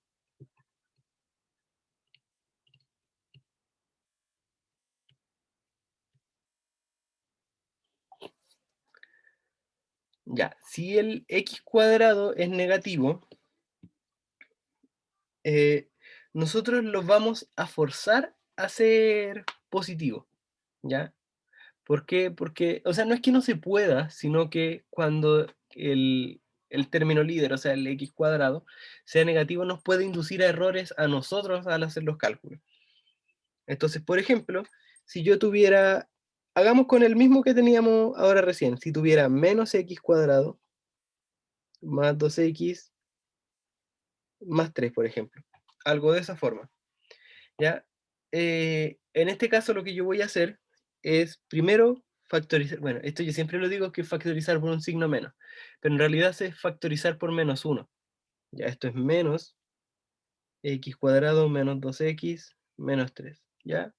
Ya, si el x cuadrado es negativo, nosotros lo vamos a forzar a ser positivo, ¿ya? ¿Por qué? Porque, o sea, no es que no se pueda, sino que cuando el término líder, o sea, el x cuadrado, sea negativo, nos puede inducir a errores a nosotros al hacer los cálculos. Entonces, por ejemplo, si yo tuviera, hagamos con el mismo que teníamos ahora recién, si tuviera menos x cuadrado más 2x más 3, por ejemplo. Algo de esa forma, ¿ya? En este caso lo que yo voy a hacer es primero factorizar, bueno, esto yo siempre lo digo que es factorizar por un signo menos, pero en realidad es factorizar por menos 1. Ya, esto es menos x cuadrado menos 2x menos 3, ¿ya?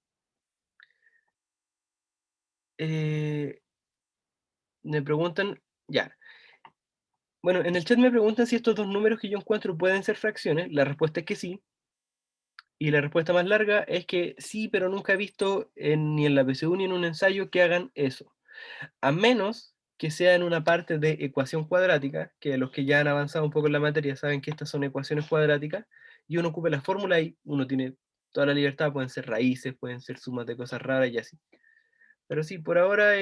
Eh, Me preguntan, ya. Bueno, en el chat me preguntan si estos dos números que yo encuentro pueden ser fracciones. La respuesta es que sí. Y la respuesta más larga es que sí, pero nunca he visto ni en la PSU ni en un ensayo que hagan eso. A menos que sea en una parte de ecuación cuadrática, que los que ya han avanzado un poco en la materia saben que estas son ecuaciones cuadráticas, y uno ocupa la fórmula y uno tiene toda la libertad, pueden ser raíces, pueden ser sumas de cosas raras y así. Pero sí, por ahora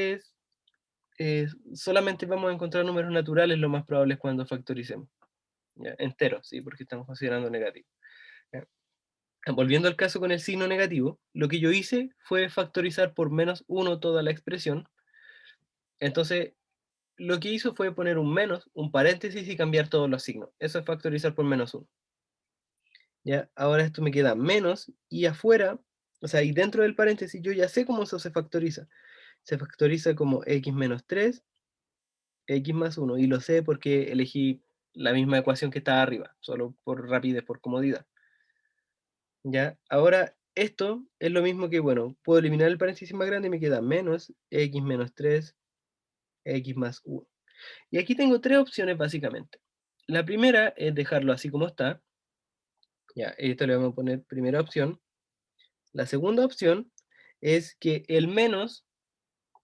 solamente vamos a encontrar números naturales, lo más probable es cuando factoricemos. ¿Ya? Enteros, sí, porque estamos considerando negativo. ¿Ya? Volviendo al caso con el signo negativo, lo que yo hice fue factorizar por menos 1 toda la expresión. Entonces, lo que hizo fue poner un menos, un paréntesis y cambiar todos los signos. Eso es factorizar por menos 1. ¿Ya? Ahora esto me queda menos y afuera, o sea, y dentro del paréntesis yo ya sé cómo eso se factoriza. Se factoriza como x menos 3, x más 1. Y lo sé porque elegí la misma ecuación que estaba arriba, solo por rapidez, por comodidad. ¿Ya? Ahora, esto es lo mismo que, bueno, puedo eliminar el paréntesis más grande y me queda menos x menos 3, x más 1. Y aquí tengo tres opciones básicamente. La primera es dejarlo así como está. Ya, esto le vamos a poner primera opción. La segunda opción es que el menos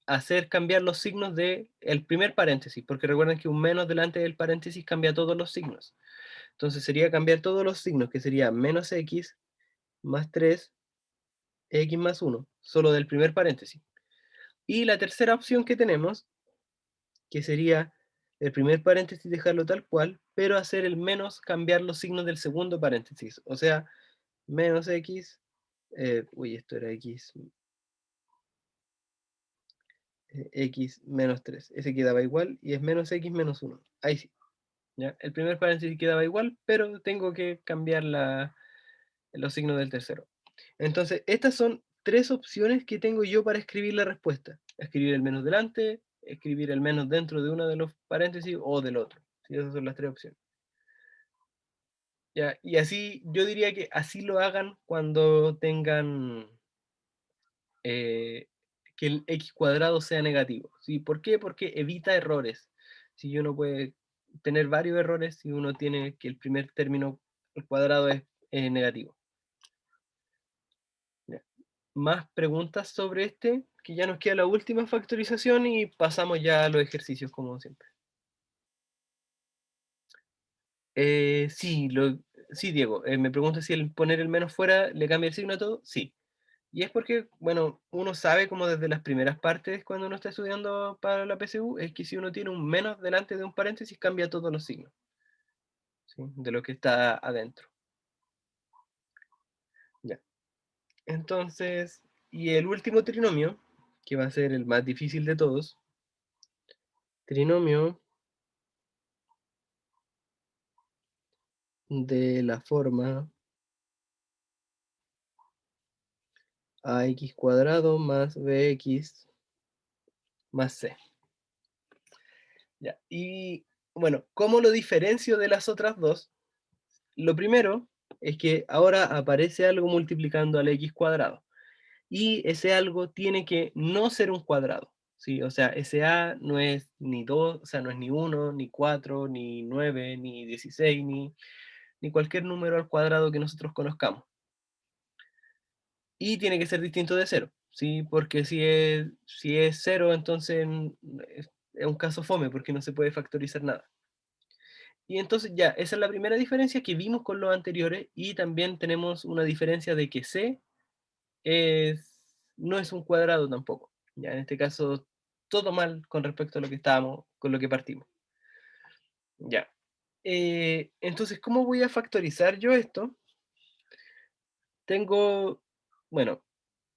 hacer cambiar los signos del primer paréntesis, porque recuerden que un menos delante del paréntesis cambia todos los signos. Entonces sería cambiar todos los signos, que sería menos x más 3, x más 1, solo del primer paréntesis. Y la tercera opción que tenemos, que sería el primer paréntesis dejarlo tal cual, pero hacer el menos cambiar los signos del segundo paréntesis. O sea, menos x, esto era x, x menos 3. Ese quedaba igual y es menos x menos 1. Ahí sí. ¿Ya? El primer paréntesis quedaba igual, pero tengo que cambiar los signos del tercero. Entonces, estas son tres opciones que tengo yo para escribir la respuesta. Escribir el menos delante, escribir el menos dentro de uno de los paréntesis o del otro. ¿Sí? Esas son las tres opciones. ¿Ya? Y así, yo diría que así lo hagan cuando tengan que el x cuadrado sea negativo. ¿Sí? ¿Por qué? Porque evita errores. Si uno puede tener varios errores si uno tiene que el primer término al cuadrado es negativo. ¿Ya? Más preguntas sobre este, que ya nos queda la última factorización y pasamos ya a los ejercicios como siempre. Sí, sí, Diego, me pregunta si el poner el menos fuera le cambia el signo a todo. Sí. Y es porque, bueno, uno sabe como desde las primeras partes cuando uno está estudiando para la PSU, es que si uno tiene un menos delante de un paréntesis, cambia todos los signos, ¿sí? De lo que está adentro. Ya. Entonces, y el último trinomio, que va a ser el más difícil de todos, trinomio de la forma ax cuadrado más bx más c. Ya. Y bueno, ¿cómo lo diferencio de las otras dos? Lo primero es que ahora aparece algo multiplicando al x cuadrado. Y ese algo tiene que no ser un cuadrado, ¿sí? O sea, ese a no es ni 2, o sea, no es ni 1, ni 4, ni 9, ni 16, ni cualquier número al cuadrado que nosotros conozcamos. Y tiene que ser distinto de 0, ¿sí? Porque si es 0, entonces es un caso fome porque no se puede factorizar nada. Y entonces ya, esa es la primera diferencia que vimos con los anteriores, y también tenemos una diferencia de que C no es un cuadrado tampoco. Ya, en este caso, todo mal con respecto a lo que estábamos, con lo que partimos. Ya. Entonces, ¿cómo voy a factorizar yo esto? Tengo, bueno,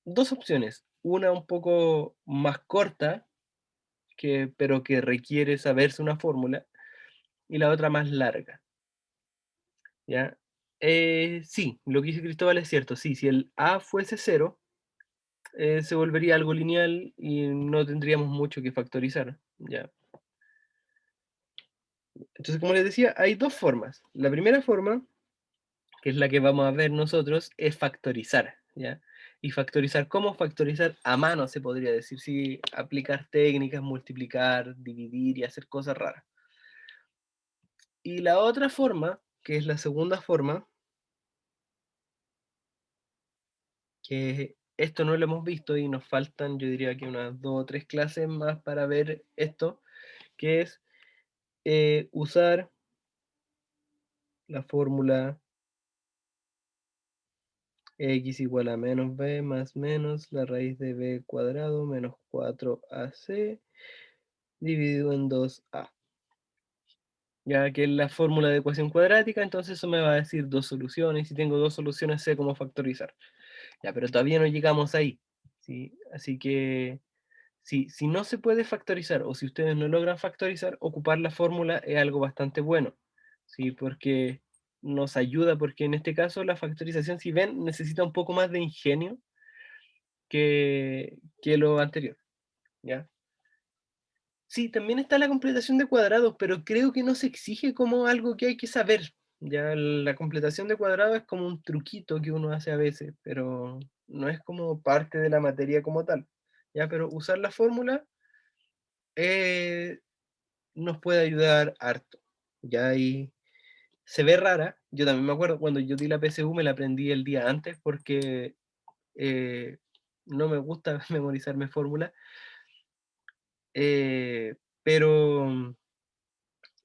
dos opciones. Una un poco más corta, pero que requiere saberse una fórmula, y la otra más larga. ¿Ya? Sí, lo que dice Cristóbal es cierto. Sí, si el A fuese 0, se volvería algo lineal y no tendríamos mucho que factorizar. ¿Ya? Entonces, como les decía, hay dos formas. La primera forma, que es la que vamos a ver nosotros, es factorizar. ¿Ya? Y factorizar, ¿cómo factorizar? A mano, se podría decir, sí, aplicar técnicas, multiplicar, dividir y hacer cosas raras. Y la otra forma, que es la segunda forma, que esto no lo hemos visto y nos faltan, yo diría que unas 2 o 3 clases más para ver esto, que es usar la fórmula x igual a menos b más menos la raíz de b cuadrado menos 4ac dividido en 2a. Ya que es la fórmula de ecuación cuadrática, entonces eso me va a decir dos soluciones. Si tengo dos soluciones, sé cómo factorizar. Ya, pero todavía no llegamos ahí, ¿sí? Así que si no se puede factorizar, o si ustedes no logran factorizar, ocupar la fórmula es algo bastante bueno, ¿sí? Porque nos ayuda, porque en este caso la factorización, si ven, necesita un poco más de ingenio que lo anterior, ¿ya? Sí, también está la completación de cuadrados, pero creo que no se exige como algo que hay que saber. Ya la completación de cuadrados es como un truquito que uno hace a veces, pero no es como parte de la materia como tal. Ya, pero usar la fórmula eh, nos puede ayudar harto. Ya ahí se ve rara. Yo también me acuerdo cuando yo di la PSU, me la aprendí el día antes porque eh, no me gusta memorizarme fórmulas. Pero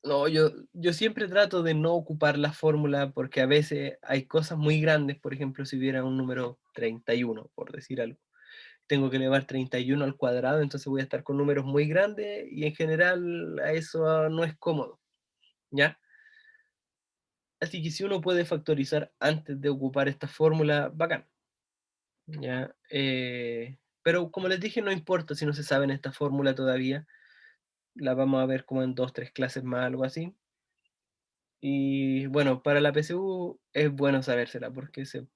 no, yo siempre trato de no ocupar la fórmula porque a veces hay cosas muy grandes. Por ejemplo, si hubiera un número 31, por decir algo, tengo que elevar 31 al cuadrado, entonces voy a estar con números muy grandes y en general a eso no es cómodo, ¿ya? Así que si uno puede factorizar antes de ocupar esta fórmula, bacán, ¿ya? Pero como les dije, no importa si no se sabe en esta fórmula todavía, la vamos a ver como en 2, 3 clases más, algo así. Y bueno, para la PSU es bueno sabérsela porque se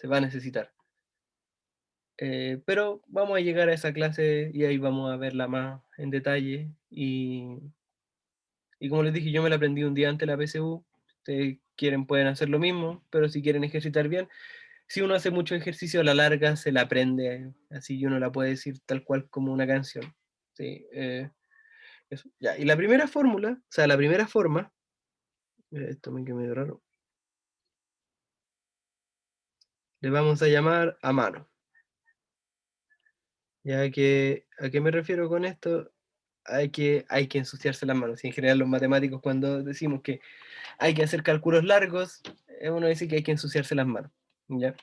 va a necesitar. Pero vamos a llegar a esa clase y ahí vamos a verla más en detalle. Y como les dije, yo me la aprendí un día antes de la PSU. Si quieren pueden hacer lo mismo, pero si quieren ejercitar bien, si uno hace mucho ejercicio a la larga se la aprende, así y uno la puede decir tal cual como una canción. Sí, eso. Ya. Y la primera fórmula, o sea, la primera forma, esto me quedó medio raro, le vamos a llamar a mano. Ya que, ¿a qué me refiero con esto? Hay que ensuciarse las manos. Y en general los matemáticos cuando decimos que hay que hacer cálculos largos, uno dice que hay que ensuciarse las manos. ¿Ya?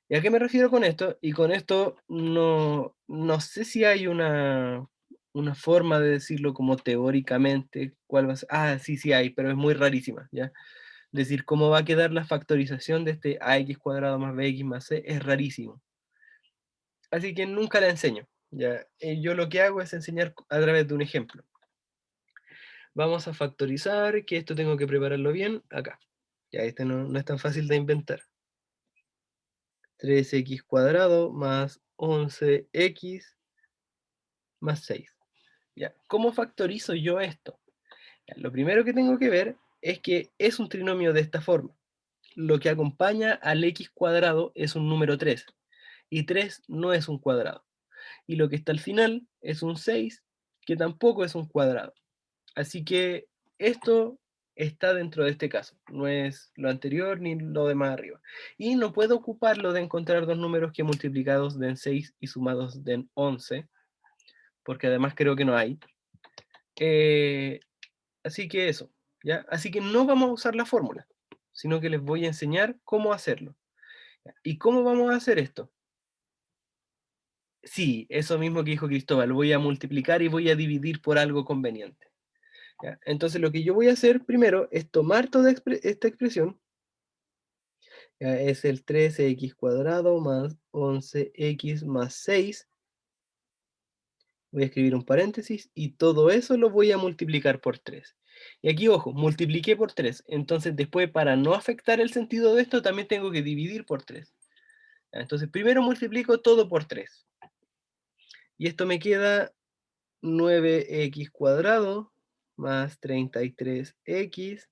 ¿Y a qué me refiero con esto? Y con esto no sé si hay una forma de decirlo como teóricamente, cuál va a ser. Ah, sí, sí hay, pero es muy rarísima, ¿ya? Decir cómo va a quedar la factorización de este ax cuadrado más bx más c es rarísimo. Así que nunca la enseño, ¿ya? Yo lo que hago es enseñar a través de un ejemplo. Vamos a factorizar, que esto tengo que prepararlo bien acá. Ya, este no es tan fácil de inventar. 3x cuadrado más 11x más 6. Ya, ¿cómo factorizo yo esto? Ya, lo primero que tengo que ver es que es un trinomio de esta forma. Lo que acompaña al x cuadrado es un número 3, y 3 no es un cuadrado. Y lo que está al final es un 6, que tampoco es un cuadrado. Así que esto está dentro de este caso, no es lo anterior ni lo de más arriba. Y no puedo ocuparlo de encontrar dos números que multiplicados den 6 y sumados den 11, porque además creo que no hay. Así que eso, ¿ya? Así que no vamos a usar la fórmula, sino que les voy a enseñar cómo hacerlo. ¿Ya? ¿Y cómo vamos a hacer esto? Sí, eso mismo que dijo Cristóbal, voy a multiplicar y voy a dividir por algo conveniente. ¿Ya? Entonces lo que yo voy a hacer primero es tomar toda esta expresión, ¿ya? Es el 13x cuadrado más 11x más 6. Voy a escribir un paréntesis y todo eso lo voy a multiplicar por 3. Y aquí, ojo, multipliqué por 3. Entonces después, para no afectar el sentido de esto, también tengo que dividir por 3. Entonces primero multiplico todo por 3. Y esto me queda 9x cuadrado más 33x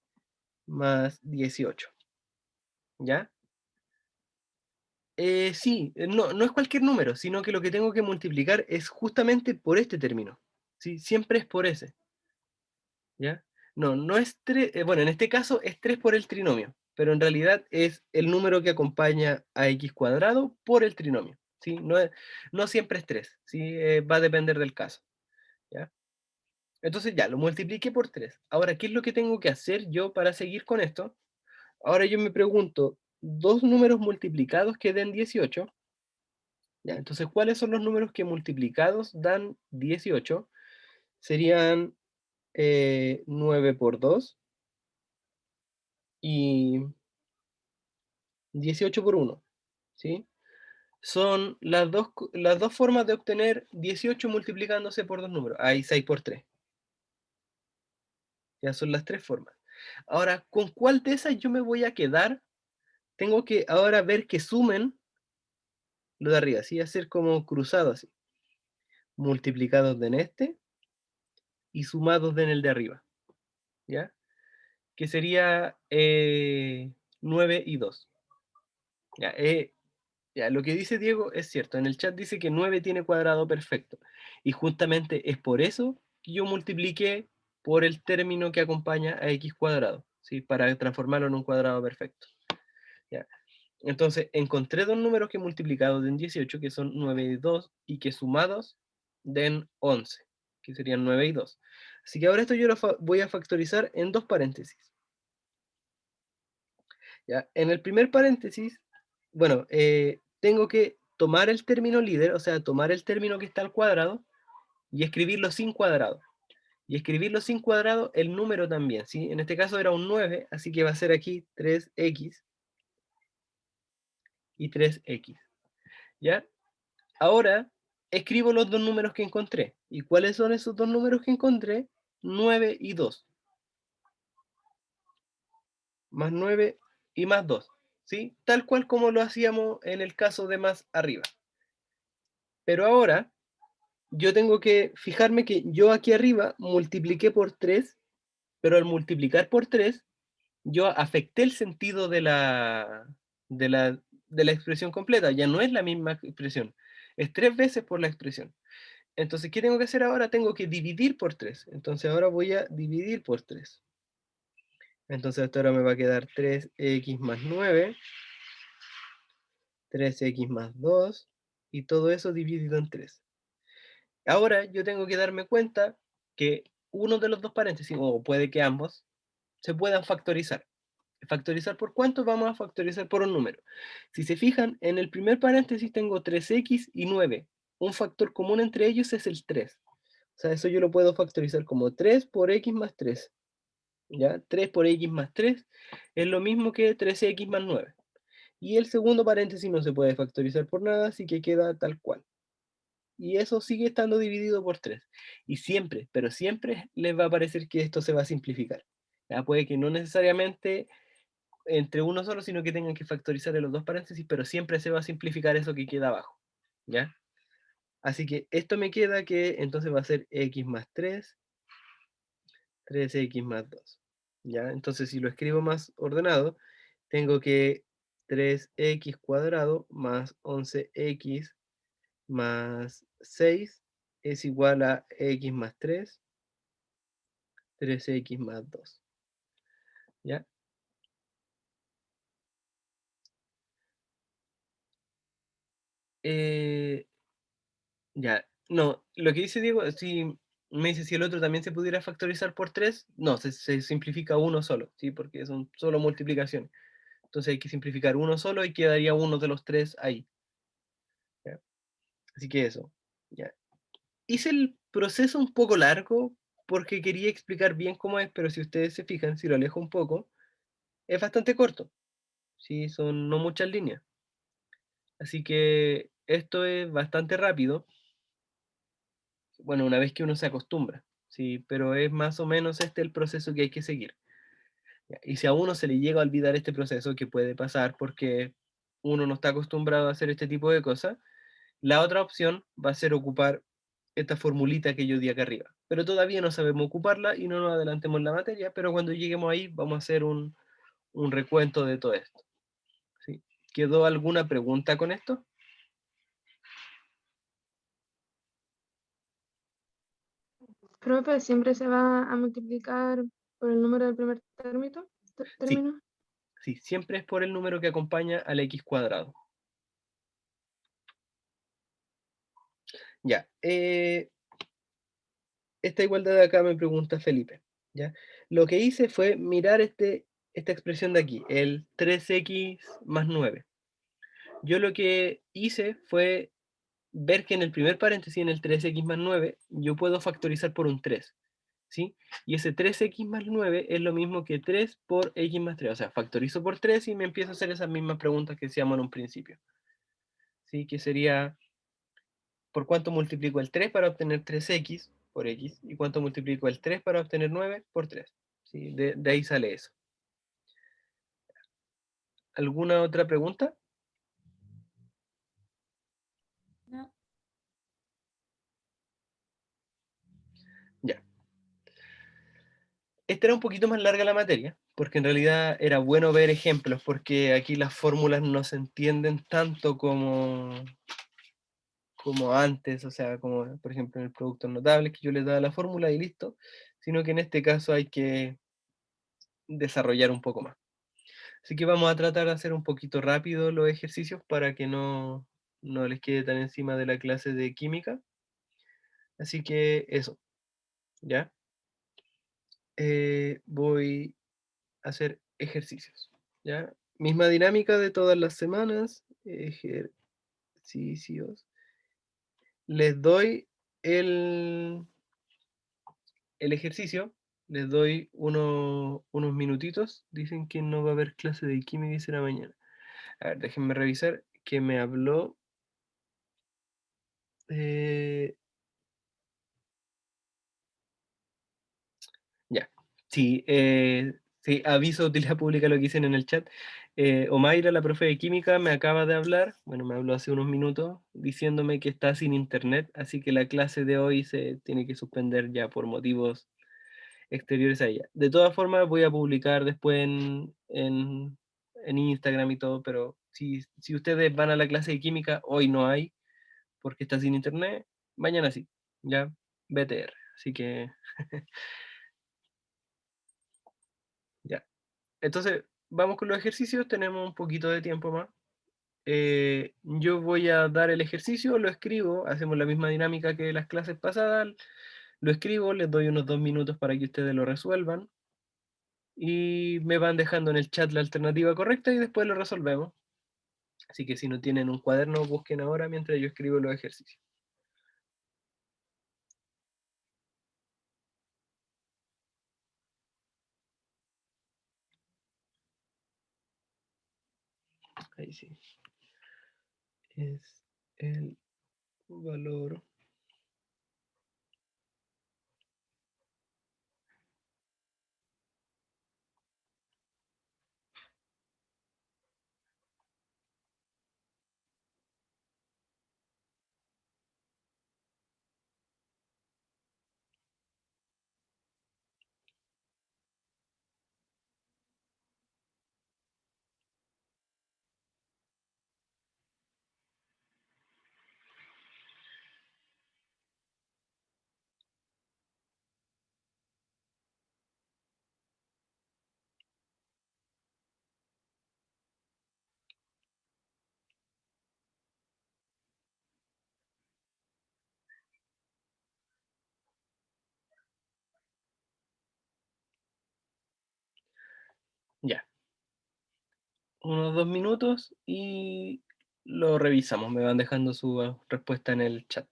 más 18. ¿Ya? Sí, no es cualquier número, sino que lo que tengo que multiplicar es justamente por este término. ¿Sí? Siempre es por ese. ¿Ya? No es 3, bueno, en este caso es 3 por el trinomio, pero en realidad es el número que acompaña a x cuadrado por el trinomio, ¿sí? No siempre es 3, ¿sí? Va a depender del caso, ¿ya? Entonces ya, lo multipliqué por 3. Ahora, ¿qué es lo que tengo que hacer yo para seguir con esto? Ahora yo me pregunto, dos números multiplicados que den 18, ¿ya? Entonces, ¿cuáles son los números que multiplicados dan 18? Serían 9 por 2 y 18 por 1, ¿sí? Son las dos formas de obtener 18 multiplicándose por dos números. Hay 6 por 3. Ya son las tres formas. Ahora, ¿con cuál de esas yo me voy a quedar? Tengo que ahora ver que sumen lo de arriba, ¿sí? Hacer como cruzado así. Multiplicados en este y sumados en el de arriba, ¿ya? Que sería 9 y 2. ¿Ya? Ya, lo que dice Diego es cierto. En el chat dice que 9 tiene cuadrado perfecto. Y justamente es por eso que yo multipliqué por el término que acompaña a x cuadrado, ¿sí? Para transformarlo en un cuadrado perfecto. ¿Ya? Entonces, encontré dos números que multiplicados den 18, que son 9 y 2, y que sumados den 11, que serían 9 y 2. Así que ahora esto yo lo voy a factorizar en dos paréntesis. ¿Ya? En el primer paréntesis, bueno, tengo que tomar el término líder, o sea, tomar el término que está al cuadrado y escribirlo sin cuadrado. Y escribirlo sin cuadrado el número también, ¿sí? En este caso era un 9, así que va a ser aquí 3x y 3x, ¿ya? Ahora escribo los dos números que encontré. ¿Y cuáles son esos dos números que encontré? 9 y 2. Más 9 y más 2, ¿sí? Tal cual como lo hacíamos en el caso de más arriba. Pero ahora yo tengo que fijarme que yo aquí arriba multipliqué por 3, pero al multiplicar por 3, yo afecté el sentido de la, de la expresión completa. Ya no es la misma expresión. Es 3 veces por la expresión. Entonces, ¿qué tengo que hacer ahora? Tengo que dividir por 3. Entonces ahora voy a dividir por 3. Entonces hasta ahora me va a quedar 3x más 9, 3x más 2, y todo eso dividido en 3. Ahora yo tengo que darme cuenta que uno de los dos paréntesis, o puede que ambos, se puedan factorizar. ¿Factorizar por cuánto? Vamos a factorizar por un número. Si se fijan, en el primer paréntesis tengo 3x y 9. Un factor común entre ellos es el 3. O sea, eso yo lo puedo factorizar como 3 por x más 3. ¿Ya? 3 por x más 3 es lo mismo que 3x más 9. Y el segundo paréntesis no se puede factorizar por nada, así que queda tal cual. Y eso sigue estando dividido por 3. Y siempre, pero siempre les va a parecer que esto se va a simplificar. ¿Ya? Puede que no necesariamente entre uno solo, sino que tengan que factorizar en los dos paréntesis, pero siempre se va a simplificar eso que queda abajo. ¿Ya? Así que esto me queda que entonces va a ser x más 3, 3x más 2. ¿Ya? Entonces si lo escribo más ordenado, tengo que 3x cuadrado más 11x más 6 es igual a x más 3, 3x más 2. ¿Ya? Ya, no, lo que dice Diego, sí, Me dice si el otro también se pudiera factorizar por 3. No, se simplifica uno solo, ¿sí? Porque son solo multiplicaciones. Entonces hay que simplificar uno solo y quedaría uno de los 3 ahí. ¿Ya? Así que eso. ¿Ya? Hice el proceso un poco largo porque quería explicar bien cómo es, pero si ustedes se fijan, si lo alejo un poco, es bastante corto. Sí, son no muchas líneas. Así que esto es bastante rápido. Bueno, una vez que uno se acostumbra, sí, pero es más o menos este el proceso que hay que seguir. ¿Ya? Y si a uno se le llega a olvidar este proceso, que puede pasar porque uno no está acostumbrado a hacer este tipo de cosas, la otra opción va a ser ocupar esta formulita que yo di acá arriba. Pero todavía no sabemos ocuparla y no nos adelantemos en la materia, pero cuando lleguemos ahí vamos a hacer un recuento de todo esto. ¿Sí? ¿Quedó alguna pregunta con esto? Profe, siempre se va a multiplicar por el número del primer Sí, término. sí, siempre es por el número que acompaña al x cuadrado. Ya, esta igualdad de acá me pregunta Felipe. ¿Ya? Lo que hice fue mirar esta expresión de aquí, el 3x más 9. Yo lo que hice fue ver que en el primer paréntesis, en el 3x más 9, yo puedo factorizar por un 3. ¿Sí? Y ese 3x más 9 es lo mismo que 3 por x más 3. O sea, factorizo por 3 y me empiezo a hacer esas mismas preguntas que hacíamos en un principio. ¿Sí? Que sería, ¿por cuánto multiplico el 3 para obtener 3x por x? ¿Y cuánto multiplico el 3 para obtener 9 por 3? ¿Sí? De ahí sale eso. ¿Alguna otra pregunta? No. Ya. Esta era un poquito más larga la materia, porque en realidad era bueno ver ejemplos, porque aquí las fórmulas no se entienden tanto como antes, o sea, como por ejemplo en el producto notable, que yo les daba la fórmula y listo, sino que en este caso hay que desarrollar un poco más. Así que vamos a tratar de hacer un poquito rápido los ejercicios para que no les quede tan encima de la clase de química. Así que eso, ¿ya? Voy a hacer ejercicios, ¿ya? Misma dinámica de todas las semanas, ejercicios. Les doy el ejercicio, les doy unos minutitos. Dicen que no va a haber clase de química y será mañana. A ver, déjenme revisar que me habló. eh, ya. Sí, sí, aviso de utilidad pública lo que dicen en el chat. Omaira, la profe de química, me acaba de hablar, bueno, me habló hace unos minutos, diciéndome que está sin internet, así que la clase de hoy se tiene que suspender ya por motivos exteriores a ella. De todas formas, voy a publicar después en Instagram y todo, pero si ustedes van a la clase de química, hoy no hay, porque está sin internet, mañana sí, ya, BTR. Así que, ya. Entonces, vamos con los ejercicios, tenemos un poquito de tiempo más. Yo voy a dar el ejercicio, lo escribo, hacemos la misma dinámica que las clases pasadas, lo escribo, les doy unos 2 minutos para que ustedes lo resuelvan y me van dejando en el chat la alternativa correcta y después lo resolvemos. Así que si no tienen un cuaderno, busquen ahora mientras yo escribo los ejercicios. Ahí sí. Es el valor unos 2 minutos y lo revisamos. Me van dejando su respuesta en el chat.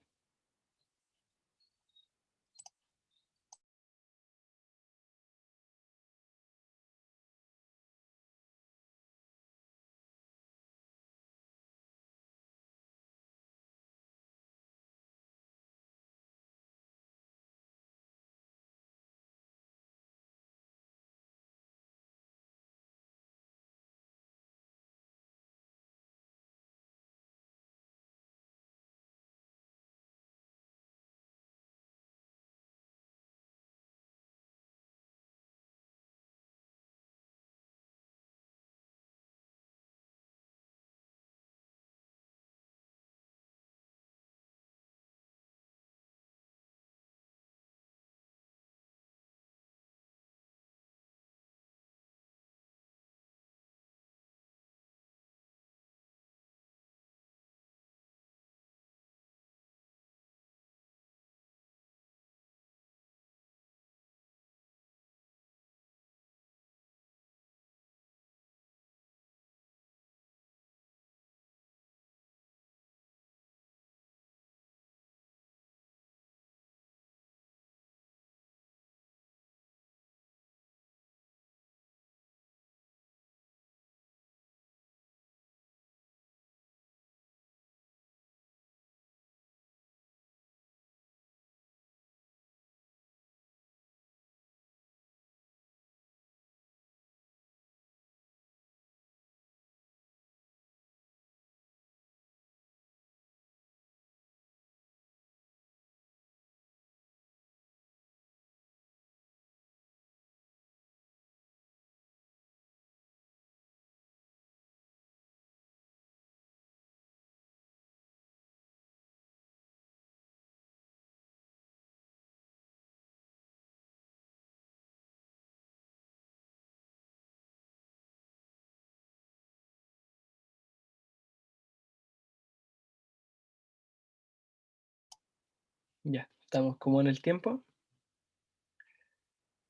Ya, estamos como en el tiempo.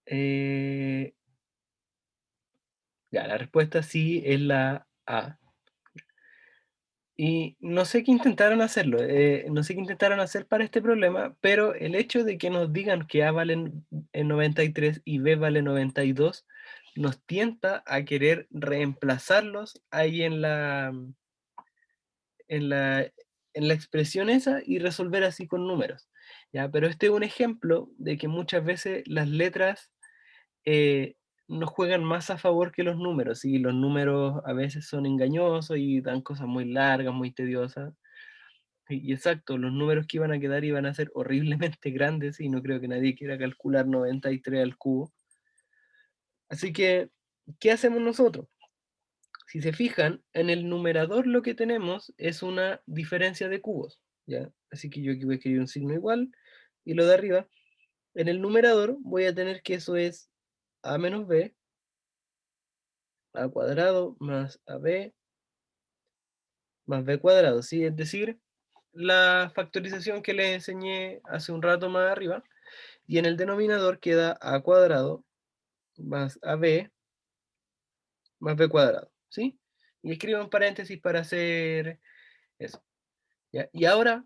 Ya, la respuesta sí es la A. Y no sé qué intentaron hacerlo, no sé qué intentaron hacer para este problema, pero el hecho de que nos digan que A vale en 93 y B vale 92 nos tienta a querer reemplazarlos ahí en la, en la expresión esa y resolver así con números. ¿Ya? Pero este es un ejemplo de que muchas veces las letras eh, nos juegan más a favor que los números, y los números a veces son engañosos y dan cosas muy largas, muy tediosas. Y exacto, los números que iban a quedar iban a ser horriblemente grandes y no creo que nadie quiera calcular 93 al cubo. Así que, ¿qué hacemos nosotros? Si se fijan, en el numerador lo que tenemos es una diferencia de cubos, ¿ya? Así que yo aquí voy a escribir un signo igual, y lo de arriba, en el numerador voy a tener que eso es a menos b, a cuadrado más ab más b cuadrado, ¿sí? Es decir, la factorización que les enseñé hace un rato más arriba, y en el denominador queda a cuadrado más ab más b cuadrado, ¿sí? Y escribo en paréntesis para hacer eso. ¿Ya? Y ahora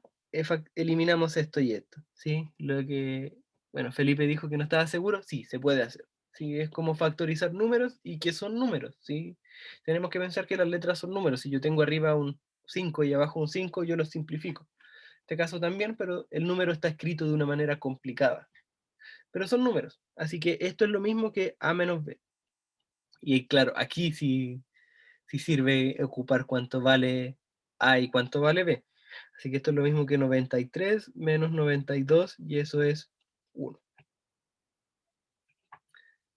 eliminamos esto y esto, ¿sí? Lo que, bueno, Felipe dijo que no estaba seguro, sí, se puede hacer. Sí, es como factorizar números y que son números, ¿sí? Tenemos que pensar que las letras son números. Si yo tengo arriba un 5 y abajo un 5, yo los simplifico. En este caso también, pero el número está escrito de una manera complicada. Pero son números. Así que esto es lo mismo que A menos B. Y claro, aquí sí sirve ocupar cuánto vale A y cuánto vale B. Así que esto es lo mismo que 93 menos 92 y eso es 1.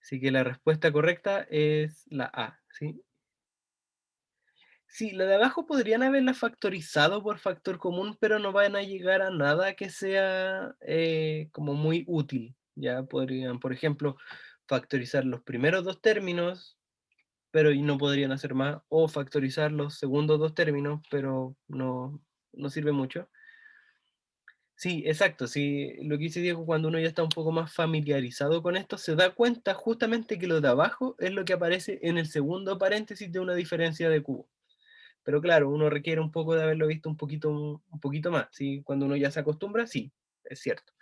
Así que la respuesta correcta es la A, ¿sí? Sí, la de abajo podrían haberla factorizado por factor común, pero no van a llegar a nada que sea como muy útil. Ya podrían, por ejemplo, factorizar los primeros dos términos, pero y no podrían hacer más, o factorizar los segundos dos términos, pero no sirve mucho. Sí, exacto. Sí, lo que dice Diego, cuando uno ya está un poco más familiarizado con esto, se da cuenta justamente que lo de abajo es lo que aparece en el segundo paréntesis de una diferencia de cubo. Pero claro, uno requiere un poco de haberlo visto un poquito más, ¿sí? Cuando uno ya se acostumbra, sí, es cierto.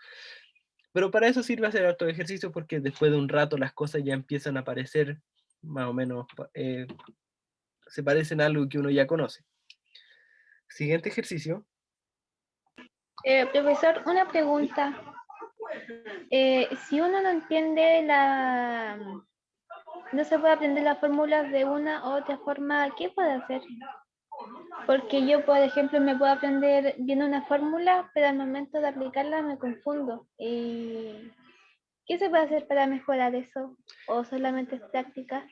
Pero para eso sirve hacer harto ejercicio porque después de un rato las cosas ya empiezan a aparecer más o menos, se parecen a algo que uno ya conoce. Siguiente ejercicio. Profesor, una pregunta. Si uno no entiende no se puede aprender las fórmulas de una u otra forma, ¿qué puede hacer? Porque yo, por ejemplo, me puedo aprender bien una fórmula, pero al momento de aplicarla me confundo. ¿Qué se puede hacer para mejorar eso? ¿O solamente es práctica?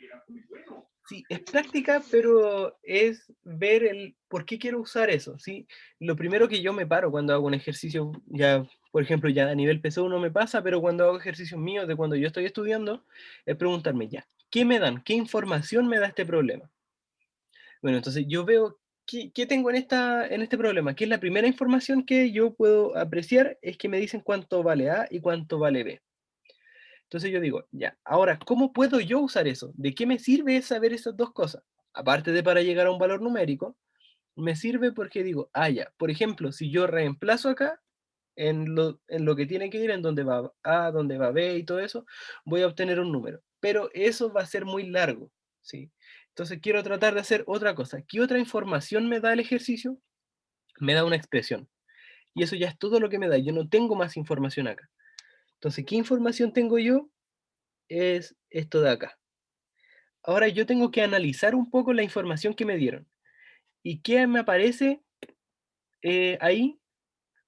Sí, es práctica, pero es ver el por qué quiero usar eso, ¿sí? Lo primero que yo me paro cuando hago un ejercicio, ya, por ejemplo, ya a nivel PSU me pasa, pero cuando hago ejercicios míos de cuando yo estoy estudiando, es preguntarme ya, ¿qué me dan? ¿Qué información me da este problema? Bueno, entonces yo veo qué tengo en este problema, que es la primera información que yo puedo apreciar, es que me dicen cuánto vale A y cuánto vale B. Entonces yo digo, ya, ahora, ¿cómo puedo yo usar eso? ¿De qué me sirve saber esas dos cosas? Aparte de para llegar a un valor numérico, me sirve porque digo, ah, ya, por ejemplo, si yo reemplazo acá, en lo que tiene que ir, en donde va A, donde va B y todo eso, voy a obtener un número. Pero eso va a ser muy largo, ¿sí? Entonces quiero tratar de hacer otra cosa. ¿Qué otra información me da el ejercicio? Me da una expresión. Y eso ya es todo lo que me da. Yo no tengo más información acá. Entonces, ¿qué información tengo yo? Es esto de acá. Ahora yo tengo que analizar un poco la información que me dieron. ¿Y qué me aparece ahí?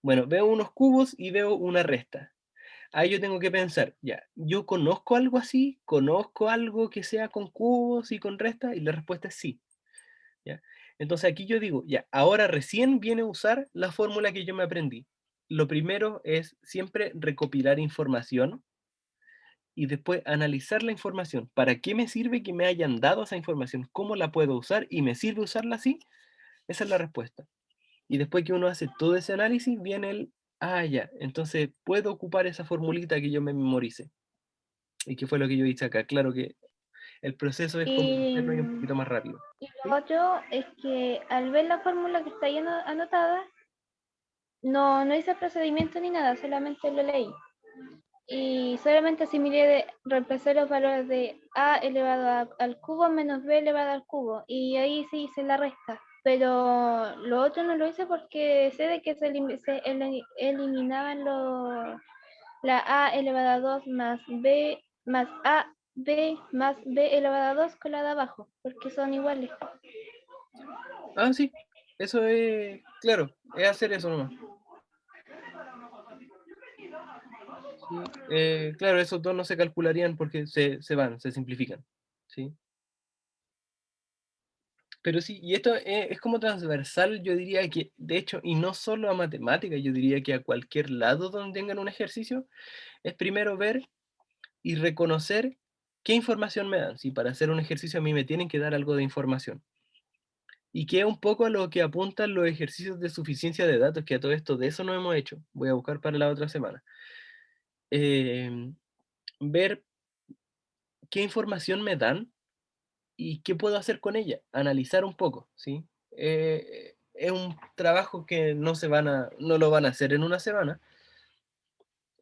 Bueno, veo unos cubos y veo una resta. Ahí yo tengo que pensar, ya, ¿yo conozco algo así? ¿Conozco algo que sea con cubos y con resta? Y la respuesta es sí. ¿Ya? Entonces aquí yo digo, ya, ahora recién viene a usar la fórmula que yo me aprendí. Lo primero es siempre recopilar información y después analizar la información. ¿Para qué me sirve que me hayan dado esa información? ¿Cómo la puedo usar? ¿Y me sirve usarla así? Esa es la respuesta. Y después que uno hace todo ese análisis, viene el, ah, ya, entonces puedo ocupar esa formulita que yo me memorice. Y que fue lo que yo hice acá. Claro que el proceso es como Y, hacerlo y un poquito más rápido. y lo ¿Sí? otro es que al ver la fórmula que está ahí anotada, no hice procedimiento ni nada, solamente lo leí. Y solamente asimilé reemplacé los valores de a elevado al cubo menos b elevado al cubo. Y ahí sí hice la resta. Pero lo otro no lo hice porque sé de que eliminaban la a elevado a 2 más b más a b más b elevado a 2 con la de abajo, porque son iguales. Ah, sí. Eso es, claro, es hacer eso nomás. Sí, claro, esos dos no se calcularían porque se van, se simplifican. ¿Sí? Pero sí, y esto es como transversal, yo diría que, de hecho, y no solo a matemáticas, yo diría que a cualquier lado donde tengan un ejercicio, es primero ver y reconocer qué información me dan. Si para hacer un ejercicio a mí me tienen que dar algo de información. Y que es un poco a lo que apuntan los ejercicios de suficiencia de datos, que a todo esto de eso no hemos hecho. Voy a buscar para la otra semana. Em, ver qué información me dan y qué puedo hacer con ella, analizar un poco, ¿sí? Es un trabajo que no lo van a hacer en una semana,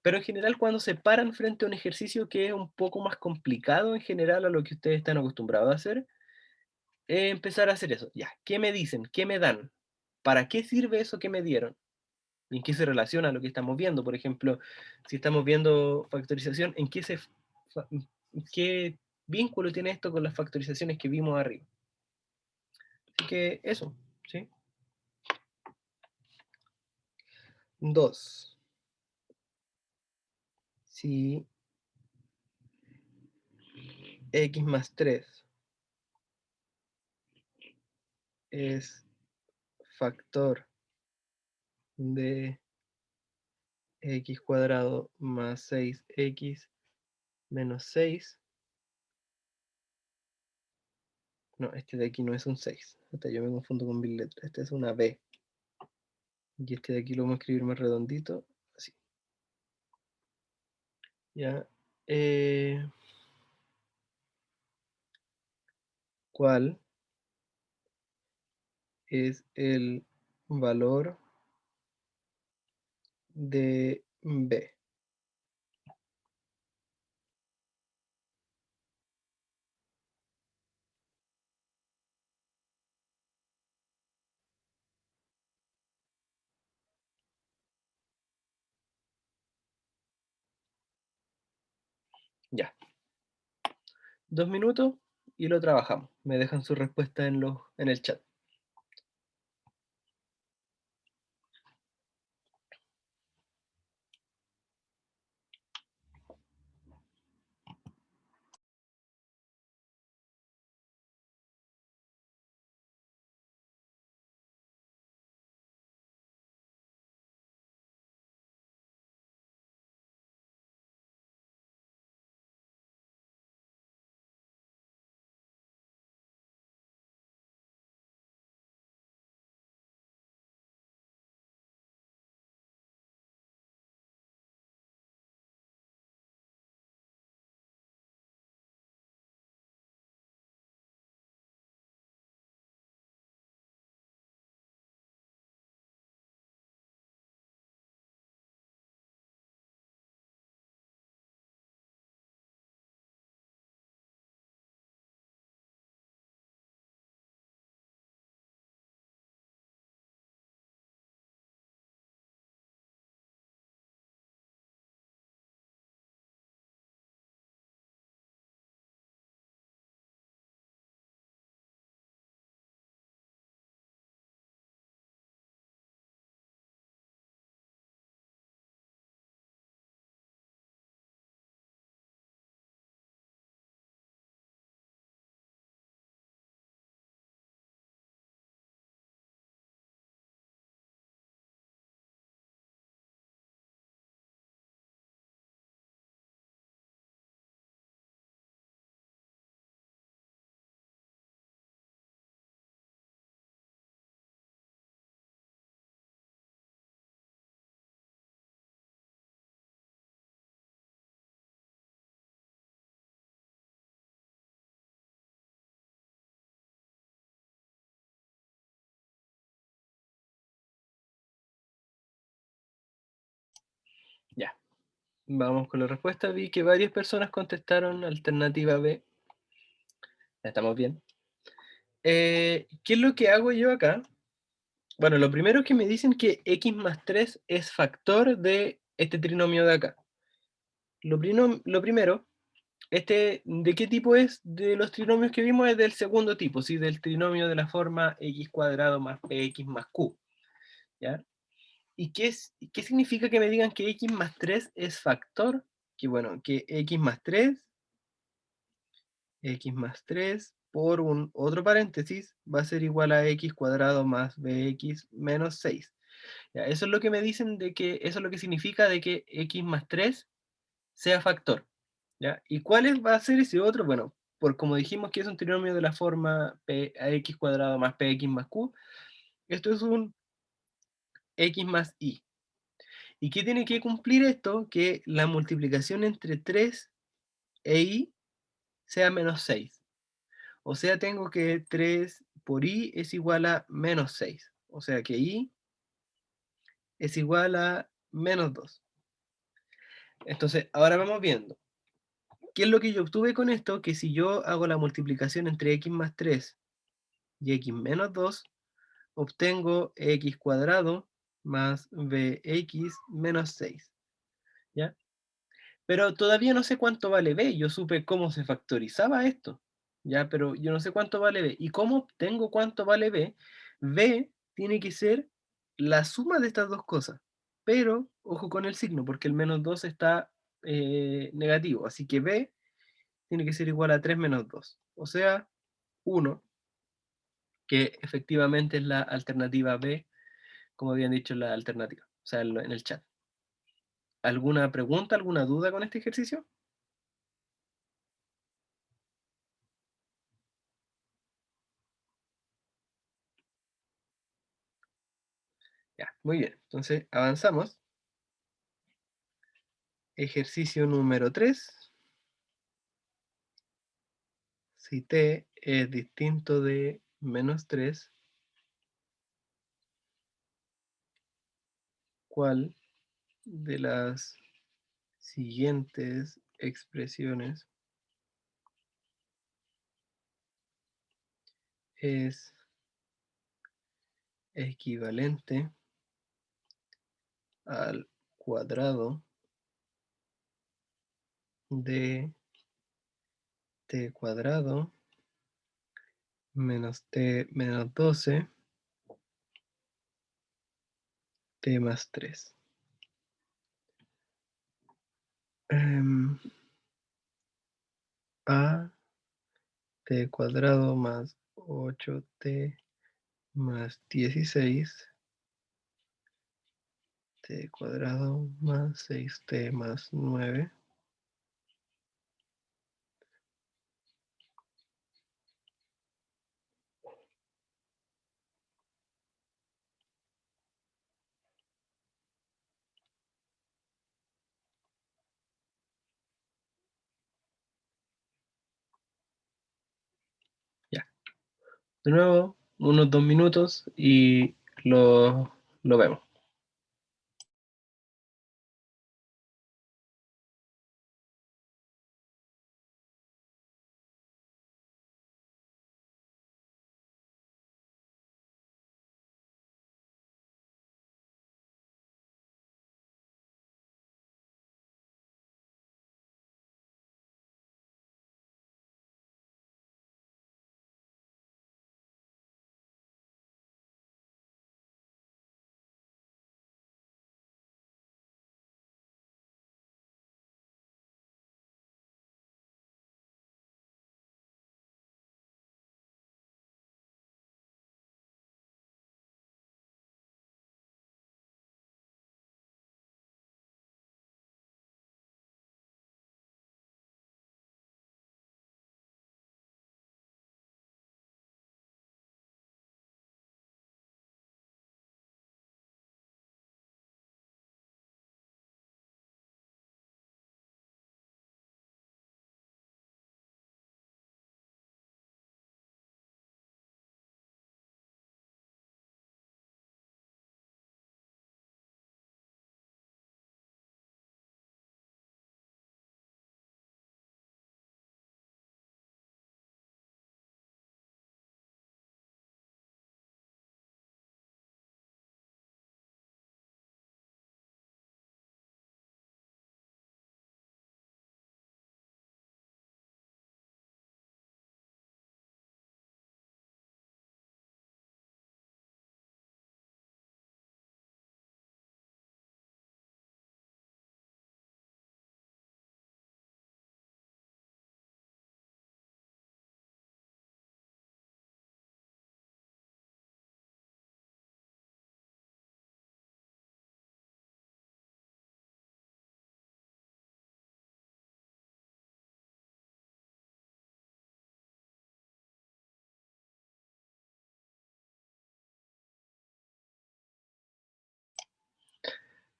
pero en general cuando se paran frente a un ejercicio que es un poco más complicado en general a lo que ustedes están acostumbrados a hacer, empezar a hacer eso. Ya, ¿qué me dicen? ¿Qué me dan? ¿Para qué sirve eso que me dieron? ¿Y en qué se relaciona a lo que estamos viendo? Por ejemplo, si estamos viendo factorización, ¿qué vínculo tiene esto con las factorizaciones que vimos arriba? Así que eso, ¿sí? 2. Si x más 3 es factor de x cuadrado más 6x menos 6. No, este de aquí no es un 6. Hasta yo me confundo con mis letras. Este es una b. Y este de aquí lo vamos a escribir más redondito, así. Ya. ¿Cuál es el valor de B? Ya. 2 minutos y lo trabajamos. Me dejan su respuesta en el chat. Ya. Vamos con la respuesta. Vi que varias personas contestaron alternativa B. Ya estamos bien. ¿Qué es lo que hago yo acá? Bueno, lo primero es que me dicen que x más 3 es factor de este trinomio de acá. Lo primero, ¿de qué tipo es? De los trinomios que vimos es del segundo tipo, ¿sí? Del trinomio de la forma x cuadrado más px más q. ¿Ya? ¿Y qué significa que me digan que x más 3 es factor? Que bueno, que x más 3 por un otro paréntesis va a ser igual a x cuadrado más bx menos 6. Ya, eso es lo que me dicen de que, eso es lo que significa de que x más 3 sea factor. ¿Ya? ¿Y va a ser ese otro? Bueno, por como dijimos que es un trinomio de la forma x cuadrado más px más q, esto es un x más y. ¿Y qué tiene que cumplir esto? Que la multiplicación entre 3 e y sea menos 6. O sea, tengo que 3 por i es igual a menos 6. O sea que i es igual a menos 2. Entonces, ahora vamos viendo. ¿Qué es lo que yo obtuve con esto? Que si yo hago la multiplicación entre x más 3 y x menos 2, obtengo x cuadrado más bx menos 6. ¿Ya? Pero todavía no sé cuánto vale b. Yo supe cómo se factorizaba esto. ¿Ya? Pero yo no sé cuánto vale b. ¿Y cómo obtengo cuánto vale b? B tiene que ser la suma de estas dos cosas. Pero, ojo con el signo, porque el menos 2 está negativo. Así que b tiene que ser igual a 3 menos 2. O sea, 1, que efectivamente es la alternativa B, como habían dicho en la alternativa, o sea, en el chat. ¿Alguna pregunta, alguna duda con este ejercicio? Ya. Muy bien, entonces avanzamos. Ejercicio número 3. Si t es distinto de -3, ¿cuál de las siguientes expresiones es equivalente al cuadrado de t cuadrado menos t menos 12 t más 3? A t cuadrado más 8t más 16 t cuadrado más 6t más 9. Ya. De nuevo, unos 2 minutos y lo vemos.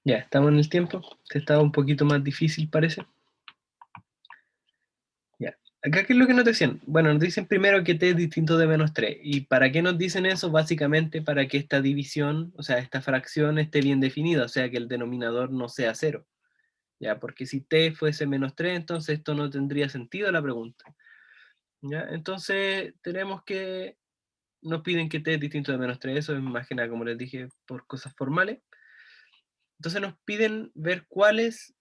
Ya, estamos en el tiempo. Este estaba un poquito más difícil, parece. Ya. Acá, ¿qué es lo que nos decían? Bueno, nos dicen primero que t es distinto de -3. ¿Y para qué nos dicen eso? Básicamente para que esta división, o sea, esta fracción esté bien definida, o sea, que el denominador no sea 0. Ya, porque si t fuese -3, entonces esto no tendría sentido la pregunta. ¿Ya? Entonces tenemos que, nos piden que t es distinto de -3, eso es más que nada, como les dije, por cosas formales. Entonces nos piden ver cuáles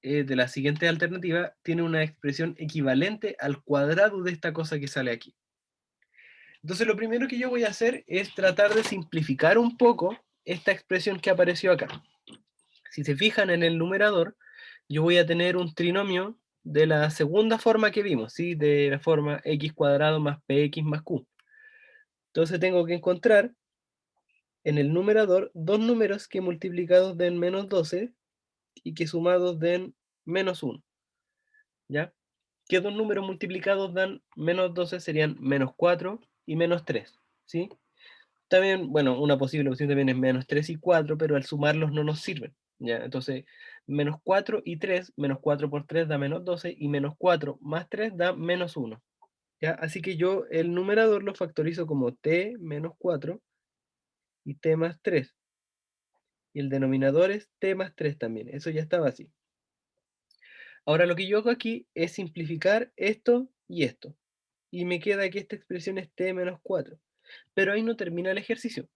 de la siguiente alternativa tiene una expresión equivalente al cuadrado de esta cosa que sale aquí. Entonces lo primero que yo voy a hacer es tratar de simplificar un poco esta expresión que apareció acá. Si se fijan en el numerador, yo voy a tener un trinomio de la segunda forma que vimos, ¿sí? De la forma x cuadrado más px más q. Entonces tengo que encontrar en el numerador dos números que multiplicados den -12 y que sumados den -1. ¿Ya? ¿Qué dos números multiplicados dan -12? Serían -4 y -3, ¿sí? También, bueno, una posible opción también es menos 3 y 4, pero al sumarlos no nos sirven, ¿ya? Entonces, menos 4 y 3, menos 4 por 3 da menos 12, y menos 4 más 3 da menos 1, ¿ya? Así que yo el numerador lo factorizo como t menos 4 y t más 3. Y el denominador es t más 3 también, eso ya estaba así. Ahora lo que yo hago aquí es simplificar esto y esto. Y me queda que esta expresión es t menos 4. Pero ahí no termina el ejercicio,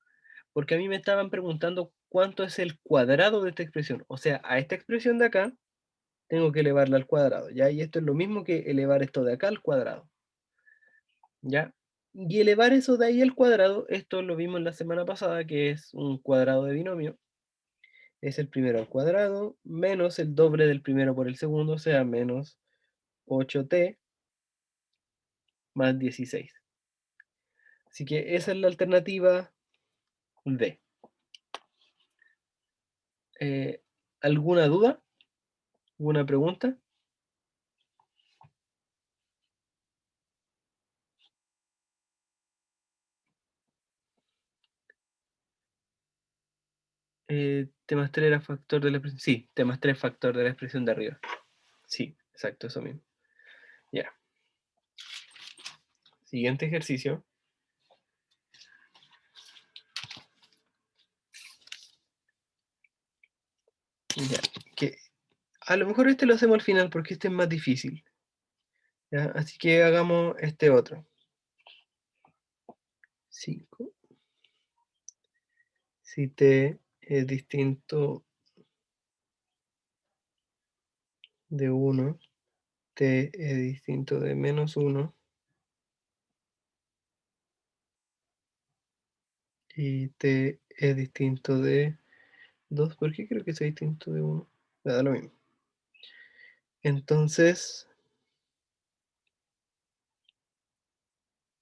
porque a mí me estaban preguntando cuánto es el cuadrado de esta expresión. O sea, a esta expresión de acá tengo que elevarla al cuadrado, ¿ya? Y esto es lo mismo que elevar esto de acá al cuadrado, ¿ya? Y elevar eso de ahí al cuadrado, esto lo vimos la semana pasada, que es un cuadrado de binomio. Es el primero al cuadrado menos el doble del primero por el segundo, o sea, menos 8t más 16. Así que esa es la alternativa D. Eh, ¿Alguna duda? ¿Alguna pregunta? T más 3 era factor de la expresión. Sí, T más 3 factor de la expresión de arriba. Sí, exacto, eso mismo. Ya. Siguiente ejercicio. Ya, que a lo mejor este lo hacemos al final porque este es más difícil. ¿Ya? Así que hagamos este otro. 5. Si t es distinto de 1, t es distinto de menos 1, y t es distinto de 2. ¿Por qué creo que es distinto de 1? Me da lo mismo. Entonces,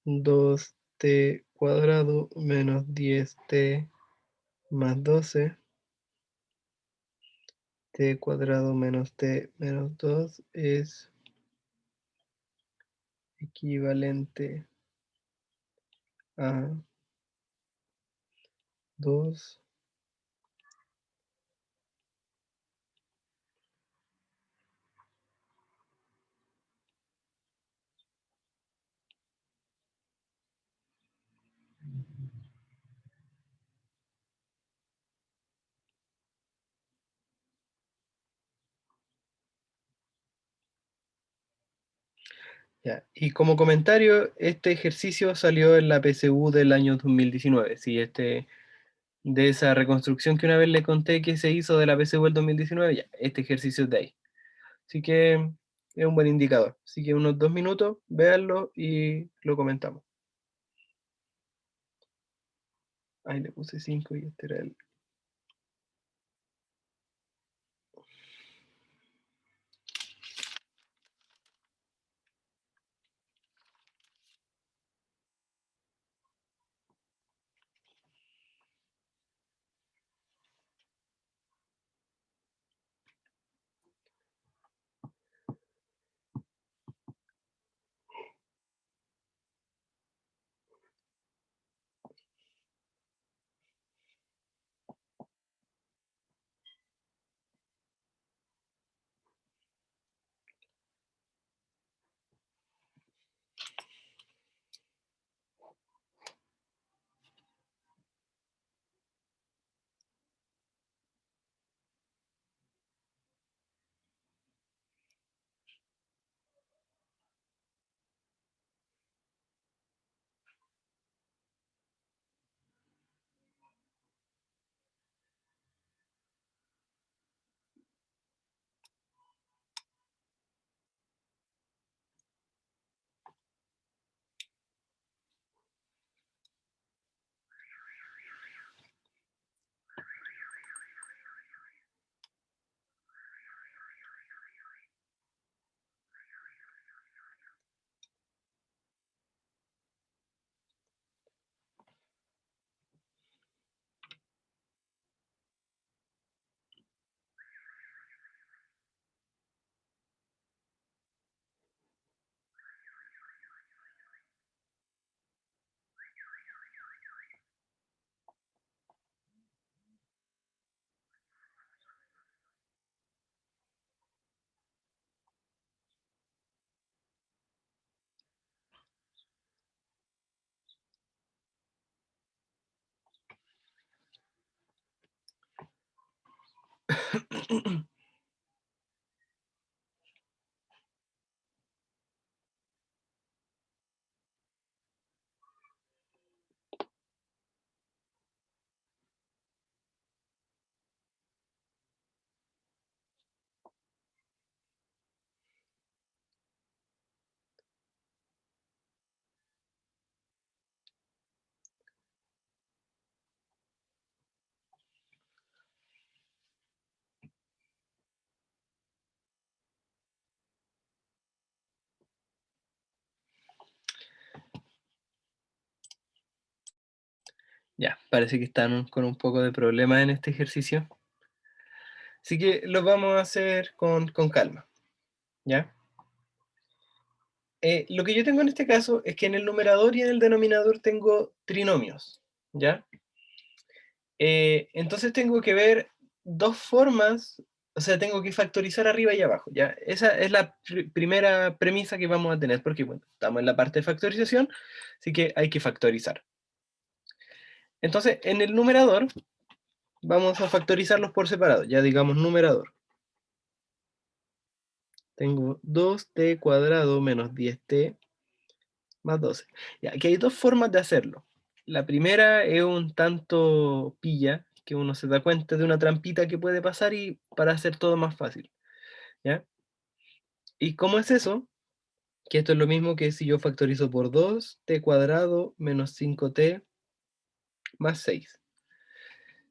2t cuadrado menos 10t más 12, t cuadrado menos t menos 2 es equivalente a 2. Ya. Y como comentario, este ejercicio salió en la PSU del año 2019. Sí, de esa reconstrucción que una vez le conté que se hizo de la PSU del 2019, ya, este ejercicio es de ahí. Así que es un buen indicador. Así que unos 2 minutos, véanlo y lo comentamos. Ahí le puse 5 y este era el... Ya, parece que están con un poco de problema en este ejercicio. Así que lo vamos a hacer con calma, ¿ya? Lo que yo tengo en este caso es que en el numerador y en el denominador tengo trinomios, ¿ya? Entonces tengo que ver dos formas, o sea, tengo que factorizar arriba y abajo, ¿ya? Esa es la primera premisa que vamos a tener, porque bueno, estamos en la parte de factorización, así que hay que factorizar. Entonces, en el numerador, vamos a factorizarlos por separado, ya digamos numerador. Tengo 2t cuadrado menos 10t más 12. Ya, aquí hay dos formas de hacerlo. La primera es un tanto pilla, que uno se da cuenta de una trampita que puede pasar y para hacer todo más fácil, ¿ya? ¿Y cómo es eso? Que esto es lo mismo que si yo factorizo por 2t cuadrado menos 5t más 6.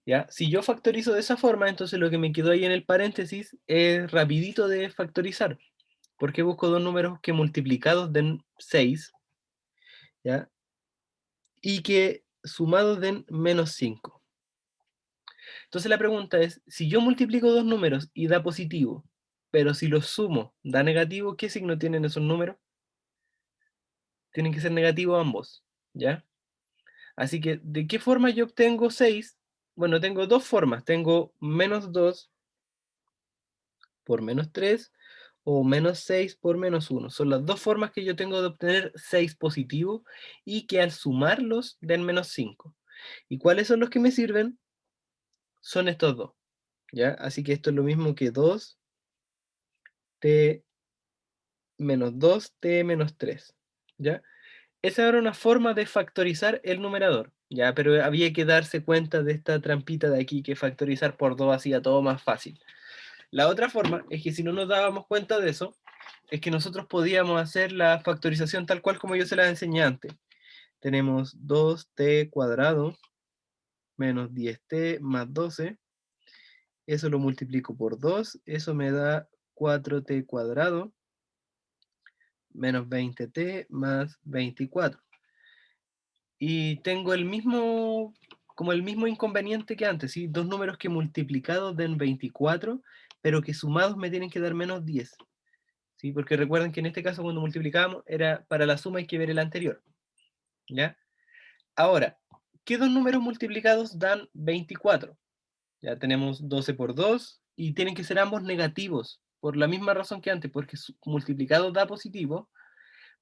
¿Ya? Si yo factorizo de esa forma, entonces lo que me quedó ahí en el paréntesis es rapidito de factorizar, porque busco dos números que multiplicados den 6, ¿ya? Y que sumados den menos 5. Entonces la pregunta es, si yo multiplico dos números y da positivo, pero si los sumo da negativo, ¿qué signo tienen esos números? Tienen que ser negativos ambos, ¿ya? Así que, ¿de qué forma yo obtengo 6? Bueno, tengo dos formas. Tengo menos 2 por menos 3 o menos 6 por menos 1. Son las dos formas que yo tengo de obtener 6 positivo y que al sumarlos den menos 5. ¿Y cuáles son los que me sirven? Son estos dos, ¿ya? Así que esto es lo mismo que 2t menos 2t menos 3, ¿ya? Esa era una forma de factorizar el numerador, ¿ya? Pero había que darse cuenta de esta trampita de aquí, que factorizar por 2 hacía todo más fácil. La otra forma es que si no nos dábamos cuenta de eso, es que nosotros podíamos hacer la factorización tal cual como yo se la enseñé antes. Tenemos 2t cuadrado menos 10t más 12. Eso lo multiplico por 2. Eso me da 4t cuadrado menos 20t más 24. Y tengo el mismo, como el mismo inconveniente que antes, ¿sí? Dos números que multiplicados den 24, pero que sumados me tienen que dar menos 10. ¿Sí? Porque recuerden que en este caso cuando multiplicábamos era para la suma hay que ver el anterior, ¿ya? Ahora, ¿qué dos números multiplicados dan 24? Ya tenemos 12 por 2 y tienen que ser ambos negativos, por la misma razón que antes, porque multiplicados da positivo,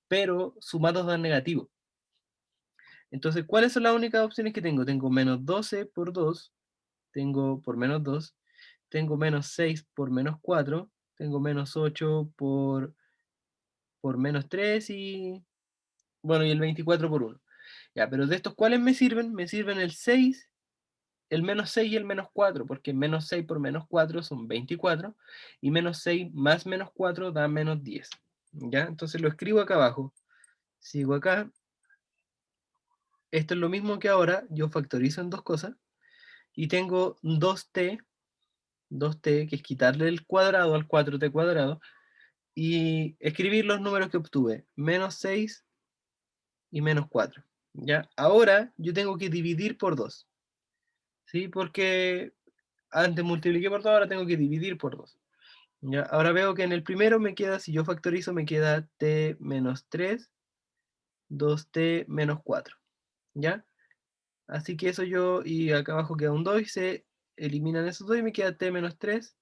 pero sumados dan negativo. Entonces, ¿cuáles son las únicas opciones que tengo? Tengo menos 12 por 2, tengo por menos 2, tengo menos 6 por menos 4, tengo menos 8 por menos 3 y, bueno, y el 24 por 1. Ya, pero de estos, ¿cuáles me sirven? Me sirven el 6, el menos 6 y el menos 4, porque menos 6 por menos 4 son 24, y menos 6 más menos 4 da menos 10. ¿Ya? Entonces lo escribo acá abajo. Sigo acá. Esto es lo mismo que ahora, yo factorizo en dos cosas, y tengo 2t, que es quitarle el cuadrado al 4t cuadrado, y escribir los números que obtuve, menos 6 y menos 4. ¿Ya? Ahora yo tengo que dividir por 2, ¿sí? Porque antes multipliqué por 2, ahora tengo que dividir por 2. ¿Ya? Ahora veo que en el primero me queda, si yo factorizo, me queda t menos 3, 2t menos 4. ¿Ya? Así que eso yo, y acá abajo queda un 2 y se eliminan esos dos y me queda t menos 3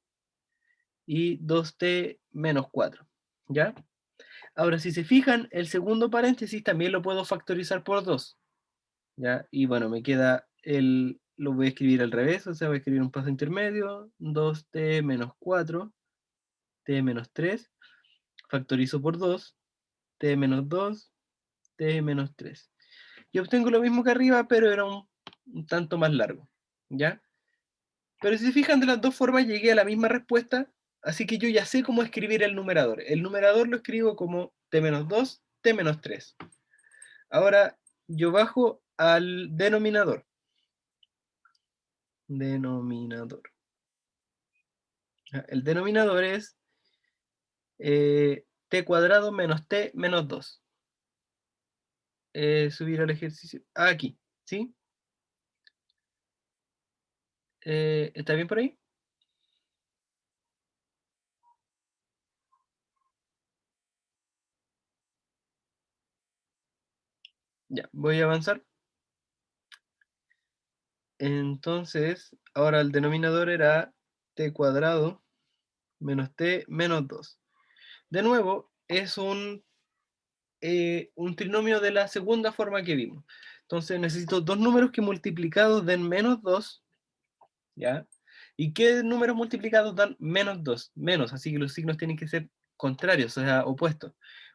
y 2t menos 4. ¿Ya? Ahora, si se fijan, el segundo paréntesis también lo puedo factorizar por 2. ¿Ya? Y bueno, me queda lo voy a escribir al revés, o sea, voy a escribir un paso intermedio, 2t menos 4, t menos 3, factorizo por 2, t menos 2, t menos 3. Y obtengo lo mismo que arriba, pero era un tanto más largo, ¿ya? Pero si se fijan, de las dos formas llegué a la misma respuesta, así que yo ya sé cómo escribir el numerador. El numerador lo escribo como t menos 2, t menos 3. Ahora yo bajo al denominador. Denominador. El denominador es t cuadrado menos t menos 2. Subir al ejercicio. Aquí, ¿sí? ¿Está bien por ahí? Ya, voy a avanzar. Entonces, ahora el denominador era t cuadrado menos t menos 2. De nuevo, es un trinomio de la segunda forma que vimos. Entonces necesito dos números que multiplicados den menos 2, ¿ya? ¿Y qué números multiplicados dan menos 2? Menos, así que los signos tienen que ser contrarios, o sea, opuestos.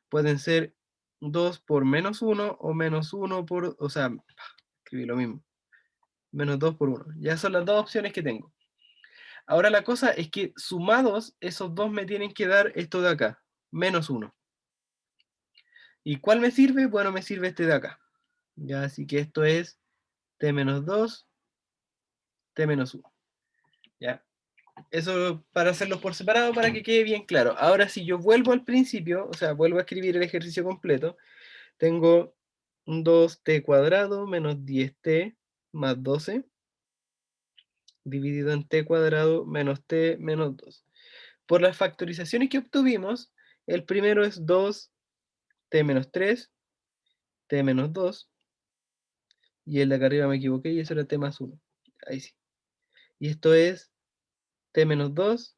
Pueden ser 2 por menos 1 o menos 1 por, o sea, escribí lo mismo. Menos 2 por 1. Ya son las dos opciones que tengo. Ahora la cosa es que sumados, esos dos me tienen que dar esto de acá, menos 1. ¿Y cuál me sirve? Bueno, me sirve este de acá. Ya, así que esto es t menos 2, t menos 1. ¿Ya? Eso para hacerlos por separado para que quede bien claro. Ahora si yo vuelvo al principio, o sea, vuelvo a escribir el ejercicio completo, tengo un 2t cuadrado menos 10t más 12 dividido en t cuadrado menos t menos 2. Por las factorizaciones que obtuvimos, el primero es 2t menos 3, t menos 2, y el de acá arriba me equivoqué y eso era t más 1. Ahí sí. Y esto es t menos 2,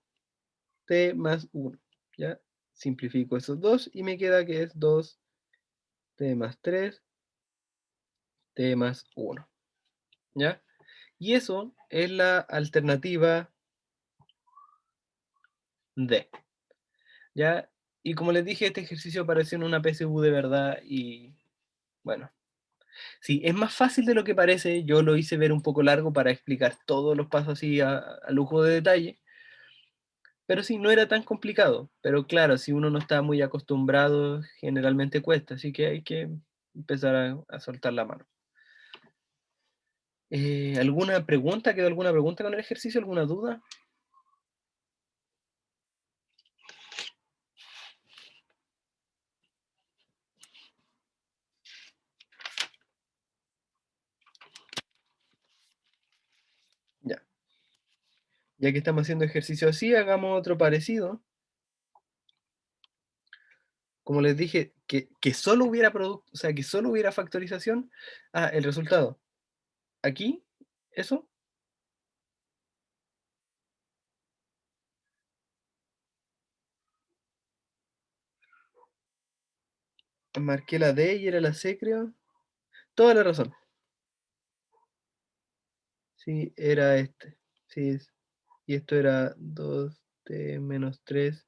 t más 1. ¿Ya? Simplifico esos dos y me queda que es 2t más 3, t más 1. ¿Ya? Y eso es la alternativa D. ¿Ya? Y como les dije, este ejercicio apareció en una PSU de verdad y bueno. Sí, es más fácil de lo que parece. Yo lo hice ver un poco largo para explicar todos los pasos así a lujo de detalle. Pero sí, no era tan complicado. Pero claro, si uno no está muy acostumbrado, generalmente cuesta. Así que hay que empezar a soltar la mano. ¿Alguna pregunta? ¿Quedó alguna pregunta con el ejercicio? ¿Alguna duda? Ya. Ya que estamos haciendo ejercicio así, hagamos otro parecido. Como les dije, que solo hubiera producto, o sea, que solo hubiera factorización. Ah, el resultado. Aquí, eso. Marqué la D y era la C, creo. Toda la razón. Sí, era este. Sí, y esto era 2t menos 3.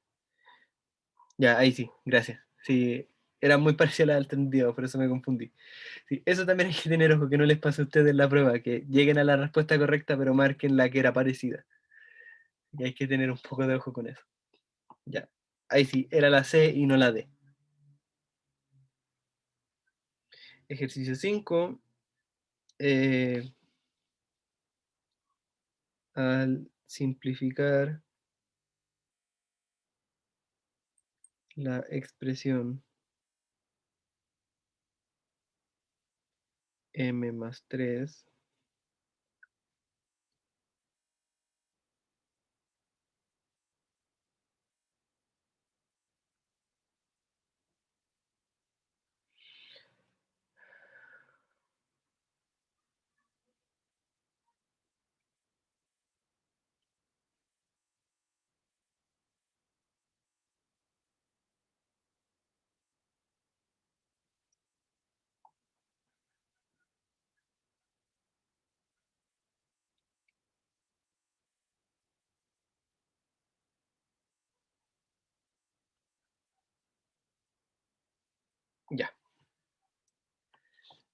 Ya, ahí sí, gracias. Sí, era muy parcial a la alternativa, por eso me confundí. Sí, eso también hay que tener ojo, que no les pase a ustedes en la prueba, que lleguen a la respuesta correcta, pero marquen la que era parecida. Y hay que tener un poco de ojo con eso. Ya, ahí sí, era la C y no la D. Ejercicio 5. Al simplificar la expresión m más 3,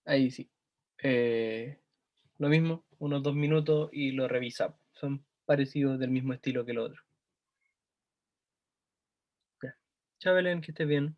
Ahí sí. Lo mismo, unos 2 minutos y lo revisamos. Son parecidos del mismo estilo que el otro. Ya. Chao, Belén, que estés bien.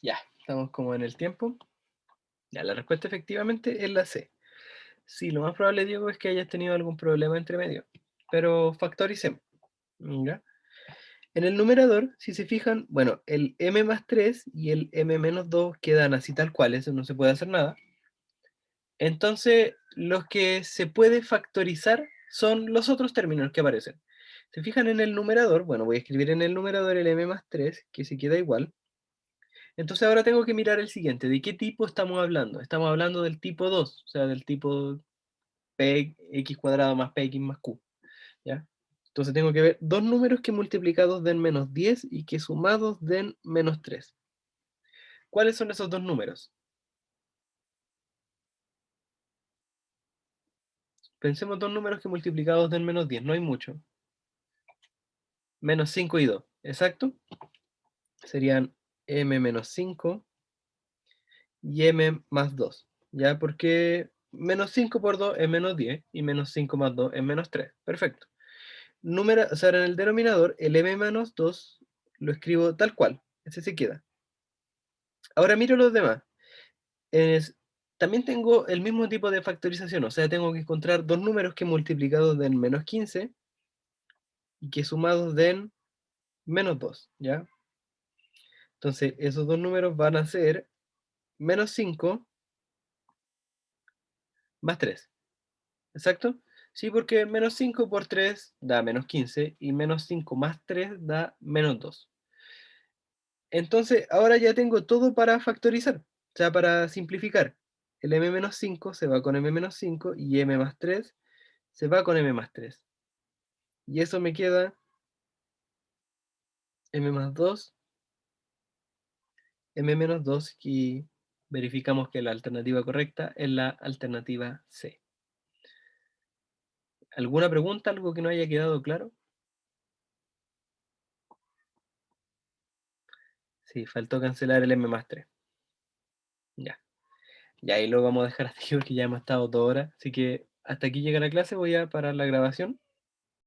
Ya, estamos como en el tiempo. Ya, la respuesta efectivamente es la C. Sí, lo más probable, Diego, es que hayas tenido algún problema entre medio. Pero factoricemos. ¿Ya? En el numerador, si se fijan, bueno, el m más 3 y el m menos 2 quedan así tal cual, eso no se puede hacer nada. Entonces, los que se puede factorizar son los otros términos que aparecen. Se fijan en el numerador, bueno, voy a escribir en el numerador el m más 3, que se queda igual. Entonces ahora tengo que mirar el siguiente, ¿de qué tipo estamos hablando? Estamos hablando del tipo 2, o sea, del tipo px cuadrado más px más q, ¿ya? Entonces tengo que ver dos números que multiplicados den menos 10 y que sumados den menos 3. ¿Cuáles son esos dos números? Pensemos dos números que multiplicados den menos 10, no hay mucho. Menos 5 y 2, ¿exacto? Serían m menos 5 y m más 2, ¿ya? Porque menos 5 por 2 es menos 10 y menos 5 más 2 es menos 3. Perfecto. O sea, en el denominador, el m menos 2 lo escribo tal cual, ese se queda. Ahora miro los demás. Es, también tengo el mismo tipo de factorización, o sea, tengo que encontrar dos números que multiplicados den menos 15 y que sumados den menos 2, ¿ya? Entonces, esos dos números van a ser menos 5 más 3, ¿exacto? Sí, porque menos 5 por 3 da menos 15 y menos 5 más 3 da menos 2. Entonces, ahora ya tengo todo para factorizar, o sea, para simplificar. El m menos 5 se va con m menos 5 y m más 3 se va con m más 3. Y eso me queda m más 2, m menos 2 y verificamos que la alternativa correcta es la alternativa C. ¿Alguna pregunta, algo que no haya quedado claro? Sí, faltó cancelar el M+3. Ya. Y ahí lo vamos a dejar hasta aquí porque ya hemos estado 2 horas. Así que hasta aquí llega la clase, voy a parar la grabación.